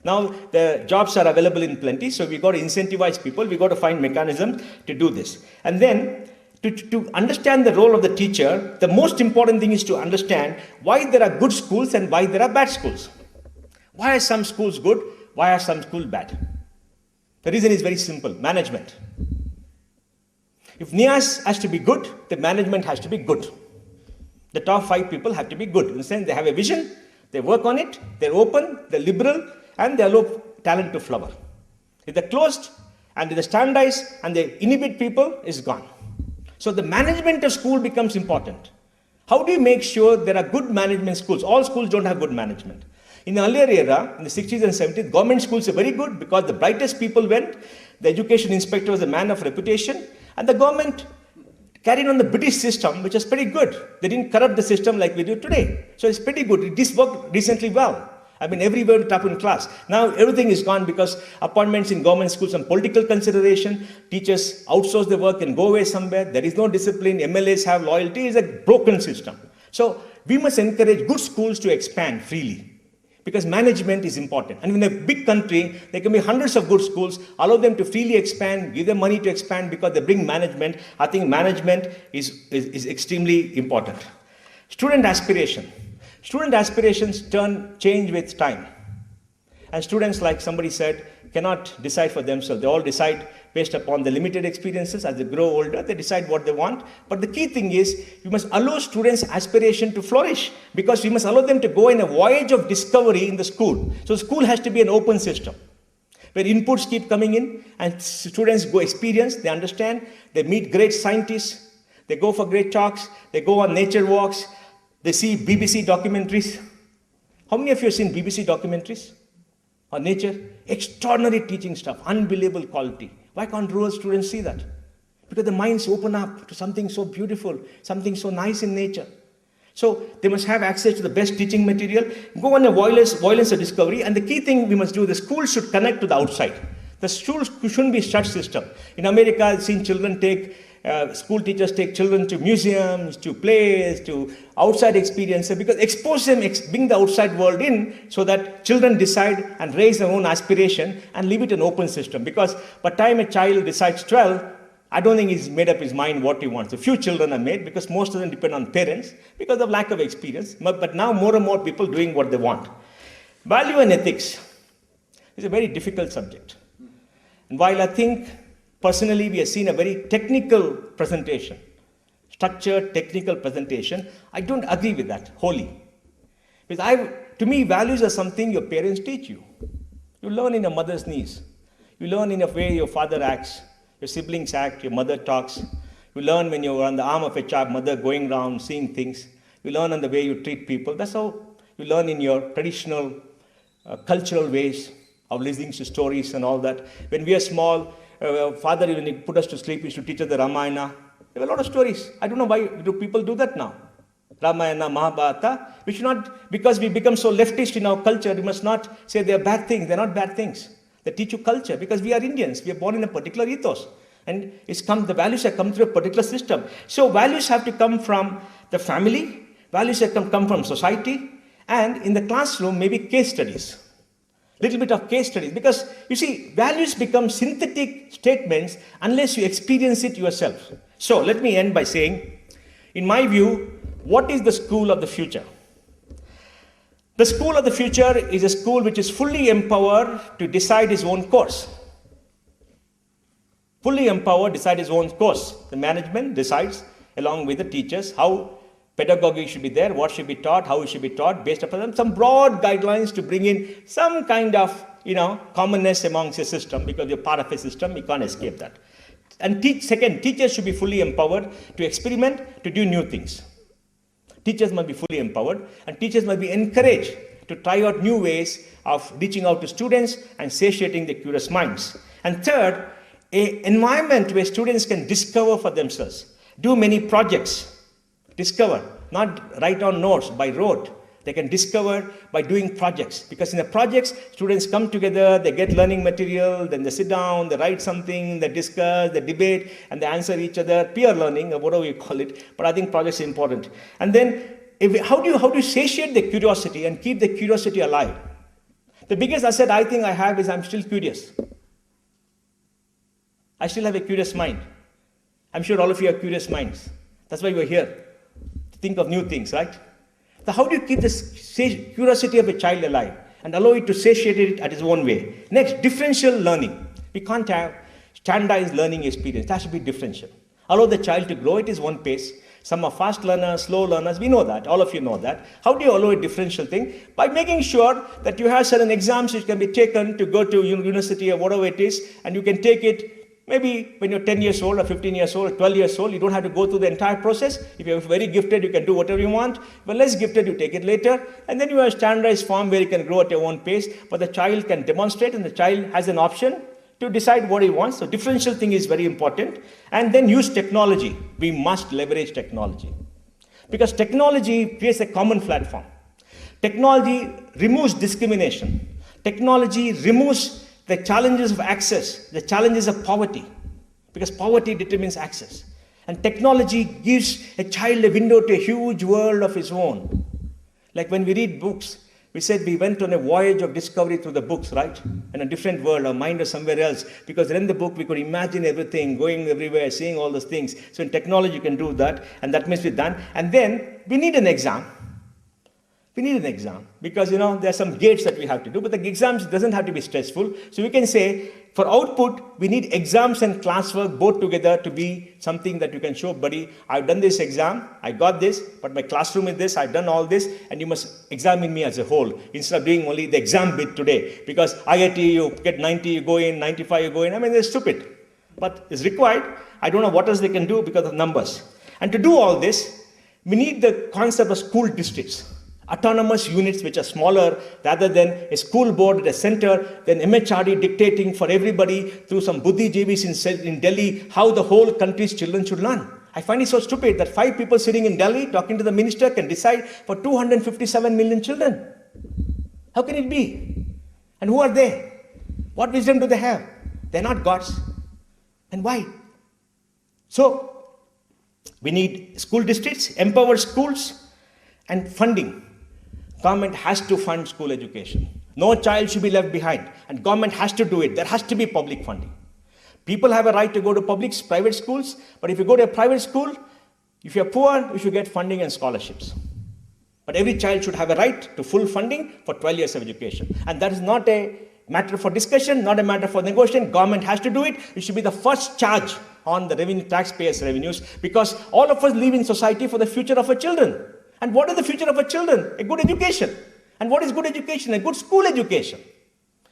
Now the jobs are available in plenty, so we got to incentivize people, we got to find mechanisms to do this. And then to understand the role of the teacher, the most important thing is to understand why there are good schools and why there are bad schools. Why are some schools good? Why are some schools bad? The reason is very simple, management. If NIAS has to be good, the management has to be good. The top 5 people have to be good. In the sense they have a vision, they work on it, they're open, they're liberal, and they allow talent to flower. If they're closed and they're standardized and they inhibit people, it's gone. So the management of school becomes important. How do you make sure there are good management schools? All schools don't have good management. In the earlier era, in the 60s and 70s, government schools were very good because the brightest people went. The education inspector was a man of reputation, and the government carried on the British system, which was pretty good. They didn't corrupt the system like we do today. So it's pretty good. This worked decently well. I mean, everywhere top in class. Now everything is gone because appointments in government schools and political consideration, teachers outsource the work and go away somewhere. There is no discipline. MLAs have loyalty. It's a broken system. So we must encourage good schools to expand freely because management is important. And in a big country, there can be hundreds of good schools. Allow them to freely expand, give them money to expand because they bring management. I think management is extremely important. Student aspiration. Student aspirations change with time. And students, like somebody said, cannot decide for themselves. They all decide based upon the limited experiences. As they grow older, they decide what they want. But the key thing is, you must allow students' aspiration to flourish because we must allow them to go in a voyage of discovery in the school. So school has to be an open system where inputs keep coming in and students go experience, they understand, they meet great scientists, they go for great talks, they go on nature walks, they see BBC documentaries. How many of you have seen BBC documentaries on nature? Extraordinary teaching stuff, unbelievable quality. Why can't rural students see that? Because the minds open up to something so beautiful, something so nice in nature. So they must have access to the best teaching material, go on a violence of discovery, and the key thing we must do, the school should connect to the outside. The school shouldn't be a shut system. In America, I've seen children school teachers take children to museums, to plays, to outside experiences, because expose them, bring the outside world in so that children decide and raise their own aspiration and leave it an open system. Because by the time a child decides 12, I don't think he's made up his mind what he wants. A few children are made because most of them depend on parents because of lack of experience. But now more and more people doing what they want. Value and ethics is a very difficult subject. And while I think personally, we have seen a very technical presentation, structured technical presentation. I don't agree with that wholly. Because to me, values are something your parents teach you. You learn in your mother's knees. You learn in the way your father acts, your siblings act, your mother talks. You learn when you're on the arm of a child, mother going around, seeing things. You learn on the way you treat people. That's how you learn in your traditional cultural ways of listening to stories and all that. When we are small, father, when he put us to sleep, he used to teach us the Ramayana. There were a lot of stories. I don't know why do people do that now. Ramayana, Mahabharata. We should not, because we become so leftist in our culture, we must not say they are bad things. They're not bad things. They teach you culture because we are Indians. We are born in a particular ethos. And the values have come through a particular system. So values have to come from the family. Values have to come from society. And in the classroom, maybe case studies. Little bit of case studies, because you see, values become synthetic statements unless you experience it yourself. So let me end by saying, in my view, what is the school of the future? The school of the future is a school which is fully empowered to decide its own course. Fully empowered, decide its own course. The management decides, along with the teachers, how pedagogy should be there, what should be taught, how it should be taught, based upon some broad guidelines to bring in some kind of, commonness amongst a system, because you're part of a system, you can't escape that. And second, teachers should be fully empowered to experiment, to do new things. Teachers must be fully empowered, and teachers must be encouraged to try out new ways of reaching out to students and satiating their curious minds. And third, an environment where students can discover for themselves, do many projects, discover, not write on notes by rote. They can discover by doing projects. Because in the projects, students come together, they get learning material, then they sit down, they write something, they discuss, they debate, and they answer each other, peer learning, or whatever you call it. But I think projects are important. And then, how do you satiate the curiosity and keep the curiosity alive? The biggest asset I think I have is I'm still curious. I still have a curious mind. I'm sure all of you have curious minds. That's why you're here, to think of new things, right? So how do you keep this curiosity of a child alive and allow it to satiate it at its own way? Next, differential learning. We can't have standardized learning experience. That should be differential. Allow the child to grow at his own pace. Some are fast learners, slow learners. We know that. All of you know that. How do you allow a differential thing? By making sure that you have certain exams which can be taken to go to university or whatever it is, and you can take it maybe when you're 10 years old or 15 years old or 12 years old. You don't have to go through the entire process. If you're very gifted, you can do whatever you want. If you're less gifted, you take it later. And then you have a standardized form where you can grow at your own pace. But the child can demonstrate and the child has an option to decide what he wants. So differential thing is very important. And then use technology. We must leverage technology. Because technology creates a common platform. Technology removes discrimination. Technology removes the challenges of access, the challenges of poverty. Because poverty determines access. And technology gives a child a window to a huge world of his own. Like when we read books, we said we went on a voyage of discovery through the books, right? In a different world, our mind is somewhere else. Because in the book, we could imagine everything, going everywhere, seeing all those things. So in technology, you can do that, and that must be done. And then we need an exam. We need an exam because, there are some gates that we have to do, but the exams doesn't have to be stressful. So we can say, for output, we need exams and classwork both together to be something that you can show, buddy, I've done this exam, I got this, but my classroom is this, I've done all this, and you must examine me as a whole, instead of doing only the exam bit today. Because IIT, you get 90, you go in, 95, you go in. They're stupid. But it's required. I don't know what else they can do because of numbers. And to do all this, we need the concept of school districts. Autonomous units which are smaller rather than a school board at a center, then MHRD dictating for everybody through some buddhijeevis in Delhi how the whole country's children should learn. I find it so stupid that 5 people sitting in Delhi talking to the minister can decide for 257 million children. How can it be? And who are they? What wisdom do they have? They're not gods. And why? So, we need school districts, empowered schools, and funding. Government has to fund school education. No child should be left behind. And government has to do it. There has to be public funding. People have a right to go to private schools, but if you go to a private school, if you're poor, you should get funding and scholarships. But every child should have a right to full funding for 12 years of education. And that is not a matter for discussion, not a matter for negotiation. Government has to do it. It should be the first charge on the revenue, taxpayers' revenues, because all of us live in society for the future of our children. And what is the future of our children? A good education. And what is good education? A good school education.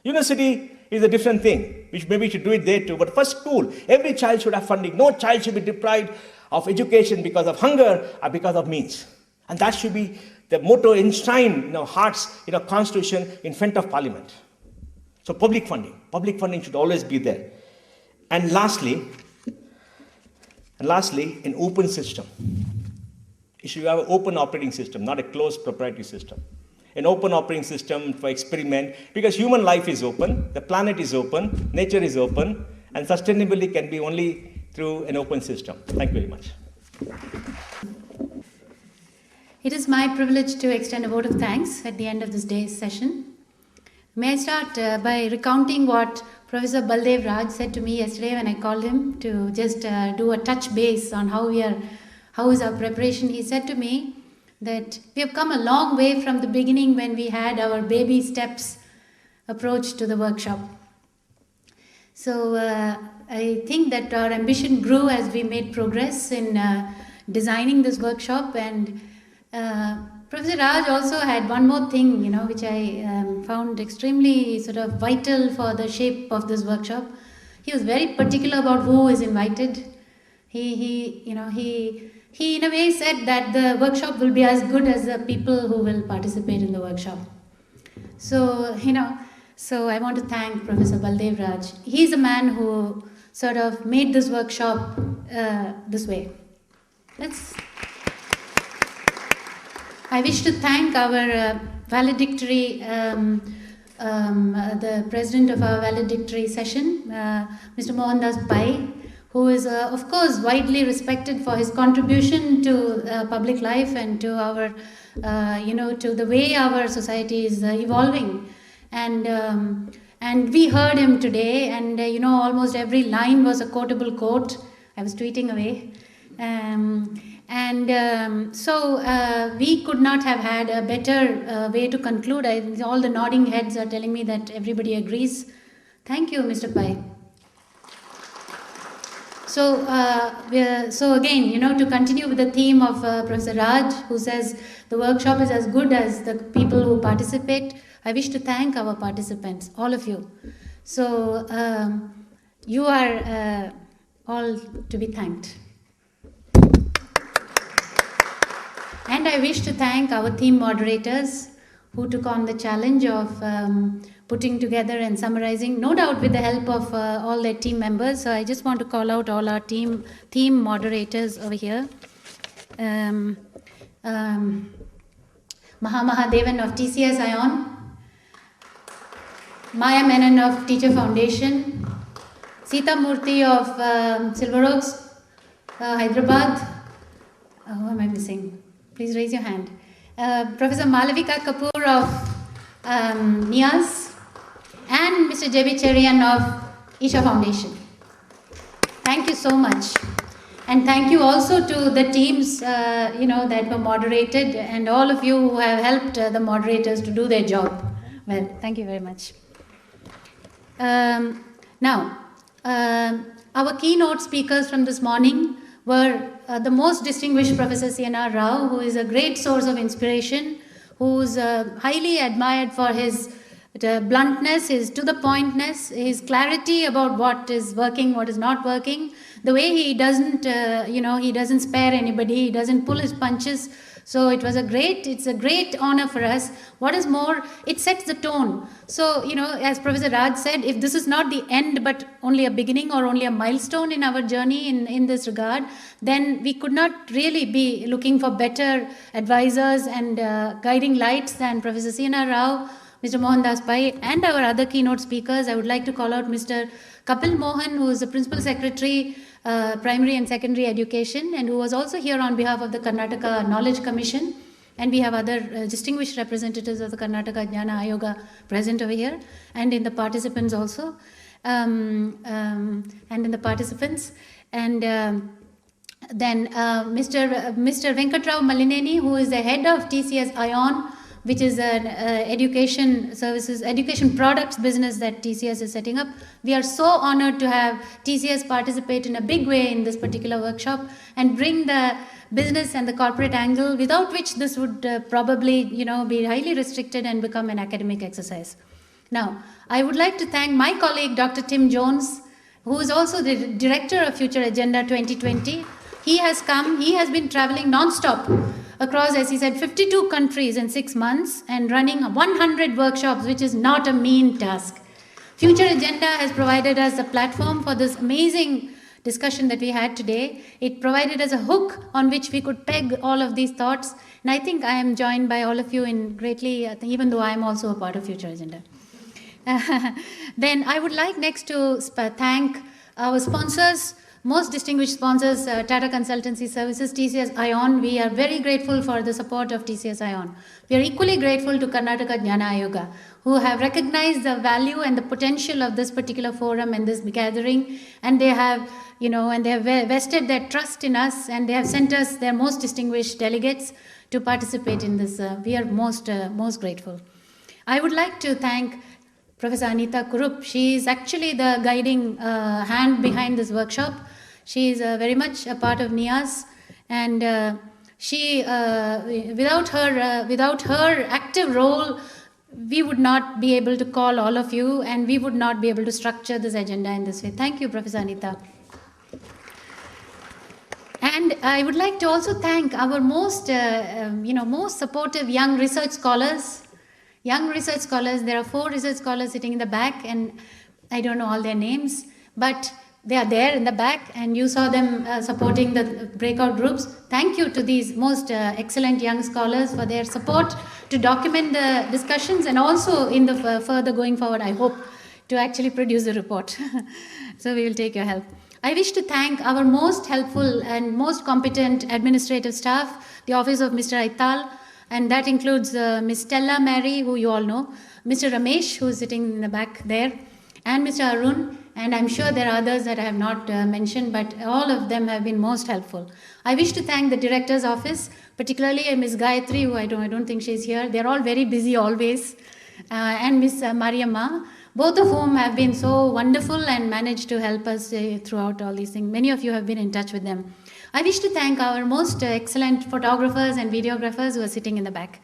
University is a different thing, which maybe we should do it there too. But for school, every child should have funding. No child should be deprived of education because of hunger or because of means. And that should be the motto enshrined in our hearts, in our constitution, in front of parliament. So public funding should always be there. And lastly, an open system. You should have an open operating system, not a closed proprietary system. An open operating system for experiment, because human life is open, the planet is open, nature is open, and sustainability can be only through an open system. Thank you very much. It is my privilege to extend a vote of thanks at the end of this day's session. May I start by recounting what Professor Baldev Raj said to me yesterday when I called him to just do a touch base on how is our preparation. He said to me that we have come a long way from the beginning when we had our baby steps approach to the workshop. So I think that our ambition grew as we made progress in designing this workshop, and Professor Raj also had one more thing, which I found extremely sort of vital for the shape of this workshop. He was very particular about who is invited. He in a way said that the workshop will be as good as the people who will participate in the workshop. So, so I want to thank Professor Baldev Raj. He's a man who sort of made this workshop this way. I wish to thank our valedictory, the president of our valedictory session, Mr. Mohandas Pai, who is, of course, widely respected for his contribution to public life and to our, to the way our society is evolving. and we heard him today, and almost every line was a quotable quote. I was tweeting away. So we could not have had a better way to conclude. All the nodding heads are telling me that everybody agrees. Thank you, Mr. Pai. So again, to continue with the theme of Professor Raj, who says the workshop is as good as the people who participate, I wish to thank our participants, all of you. So you are all to be thanked. And I wish to thank our theme moderators who took on the challenge of putting together and summarizing, no doubt with the help of all their team members. So I just want to call out all our theme moderators over here. Mahadevan of TCS ION, Maya Menon of Teacher Foundation, Sita Murthy of Silver Oaks, Hyderabad. Who am I missing? Please raise your hand. Professor Malavika Kapoor of NIAS, and Mr. J.B. Cherian of Isha Foundation. Thank you so much. And thank you also to the teams, that were moderated, and all of you who have helped the moderators to do their job. Well, thank you very much. Now, our keynote speakers from this morning were the most distinguished Professor C.N.R. Rao, who is a great source of inspiration, who's highly admired for his bluntness, his to-the-pointness, his clarity about what is working, what is not working, the way he doesn't, he doesn't spare anybody, he doesn't pull his punches. So it's a great honor for us. What is more, it sets the tone. So, as Professor Raj said, if this is not the end, but only a beginning or only a milestone in our journey in this regard, then we could not really be looking for better advisors and guiding lights than Professor C.N.R. Rao, Mr. Mohandas Pai, and our other keynote speakers. I would like to call out Mr. Kapil Mohan, who is the Principal Secretary, Primary and Secondary Education, and who was also here on behalf of the Karnataka Knowledge Commission. And we have other distinguished representatives of the Karnataka Jnana Ayoga present over here, and in the participants also. Then Mr. Venkatrao Malineni, who is the head of TCS ION, which is an education products business that TCS is setting up. We are so honored to have TCS participate in a big way in this particular workshop and bring the business and the corporate angle, without which this would probably, be highly restricted and become an academic exercise. Now, I would like to thank my colleague, Dr. Tim Jones, who is also the director of Future Agenda 2020. He has been traveling non-stop across, as he said, 52 countries in 6 months and running 100 workshops, which is not a mean task. Future Agenda has provided us a platform for this amazing discussion that we had today. It provided us a hook on which we could peg all of these thoughts. And I think I am joined by all of you in greatly, even though I am also a part of Future Agenda. Then I would like next to thank our sponsors, most distinguished sponsors, Tata Consultancy Services, TCS ION. We are very grateful for the support of TCS ION. We are equally grateful to Karnataka Jnana Ayoga, who have recognized the value and the potential of this particular forum and this gathering, and they have, vested their trust in us, and they have sent us their most distinguished delegates to participate in this. We are most grateful. I would like to thank Professor Anita Kurup. She is actually the guiding hand behind this workshop. She is very much a part of NIAS, and without her active role, we would not be able to call all of you, and we would not be able to structure this agenda in this way. Thank you, Professor Anita. And I would like to also thank our most supportive young research scholars. There are 4 research scholars sitting in the back, and I don't know all their names, but they are there in the back, and you saw them supporting the breakout groups. Thank you to these most excellent young scholars for their support to document the discussions, and also in the further going forward, I hope, to actually produce a report. So we will take your help. I wish to thank our most helpful and most competent administrative staff, the office of Mr. Aital, And that includes Ms. Stella Mary, who you all know, Mr. Ramesh, who is sitting in the back there, and Mr. Arun, and I'm sure there are others that I have not mentioned, but all of them have been most helpful. I wish to thank the Director's Office, particularly Ms. Gayatri, who I don't think she's here. They're all very busy always, and Ms. Mariamma, both of whom have been so wonderful and managed to help us throughout all these things. Many of you have been in touch with them. I wish to thank our most excellent photographers and videographers who are sitting in the back.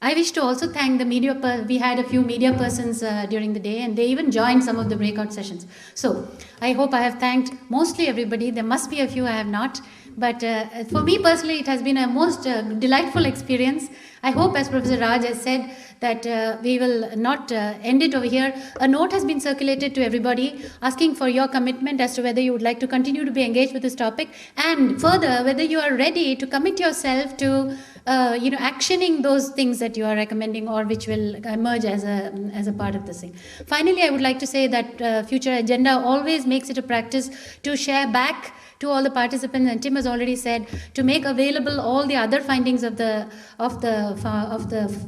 I wish to also thank the media, we had a few media persons during the day, and they even joined some of the breakout sessions. So I hope I have thanked mostly everybody. There must be a few I have not. But for me personally, it has been a most delightful experience. I hope, as Professor Raj has said, that we will not end it over here. A note has been circulated to everybody asking for your commitment as to whether you would like to continue to be engaged with this topic, and further, whether you are ready to commit yourself to actioning those things that you are recommending or which will emerge as a part of this thing. Finally, I would like to say that Future Agenda always makes it a practice to share back to all the participants, and Tim has already said, to make available all the other findings of the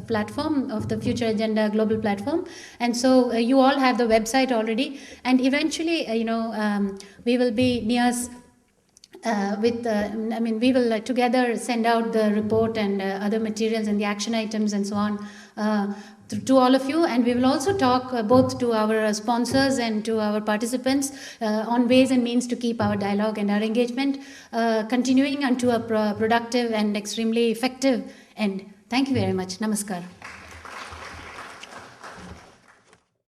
platform, of the Future Agenda global platform. And so you all have the website already, and eventually, we will be near we will together send out the report and other materials and the action items and so on to all of you, and we will also talk both to our sponsors and to our participants on ways and means to keep our dialogue and our engagement continuing unto a productive and extremely effective end. Thank you very much. Namaskar.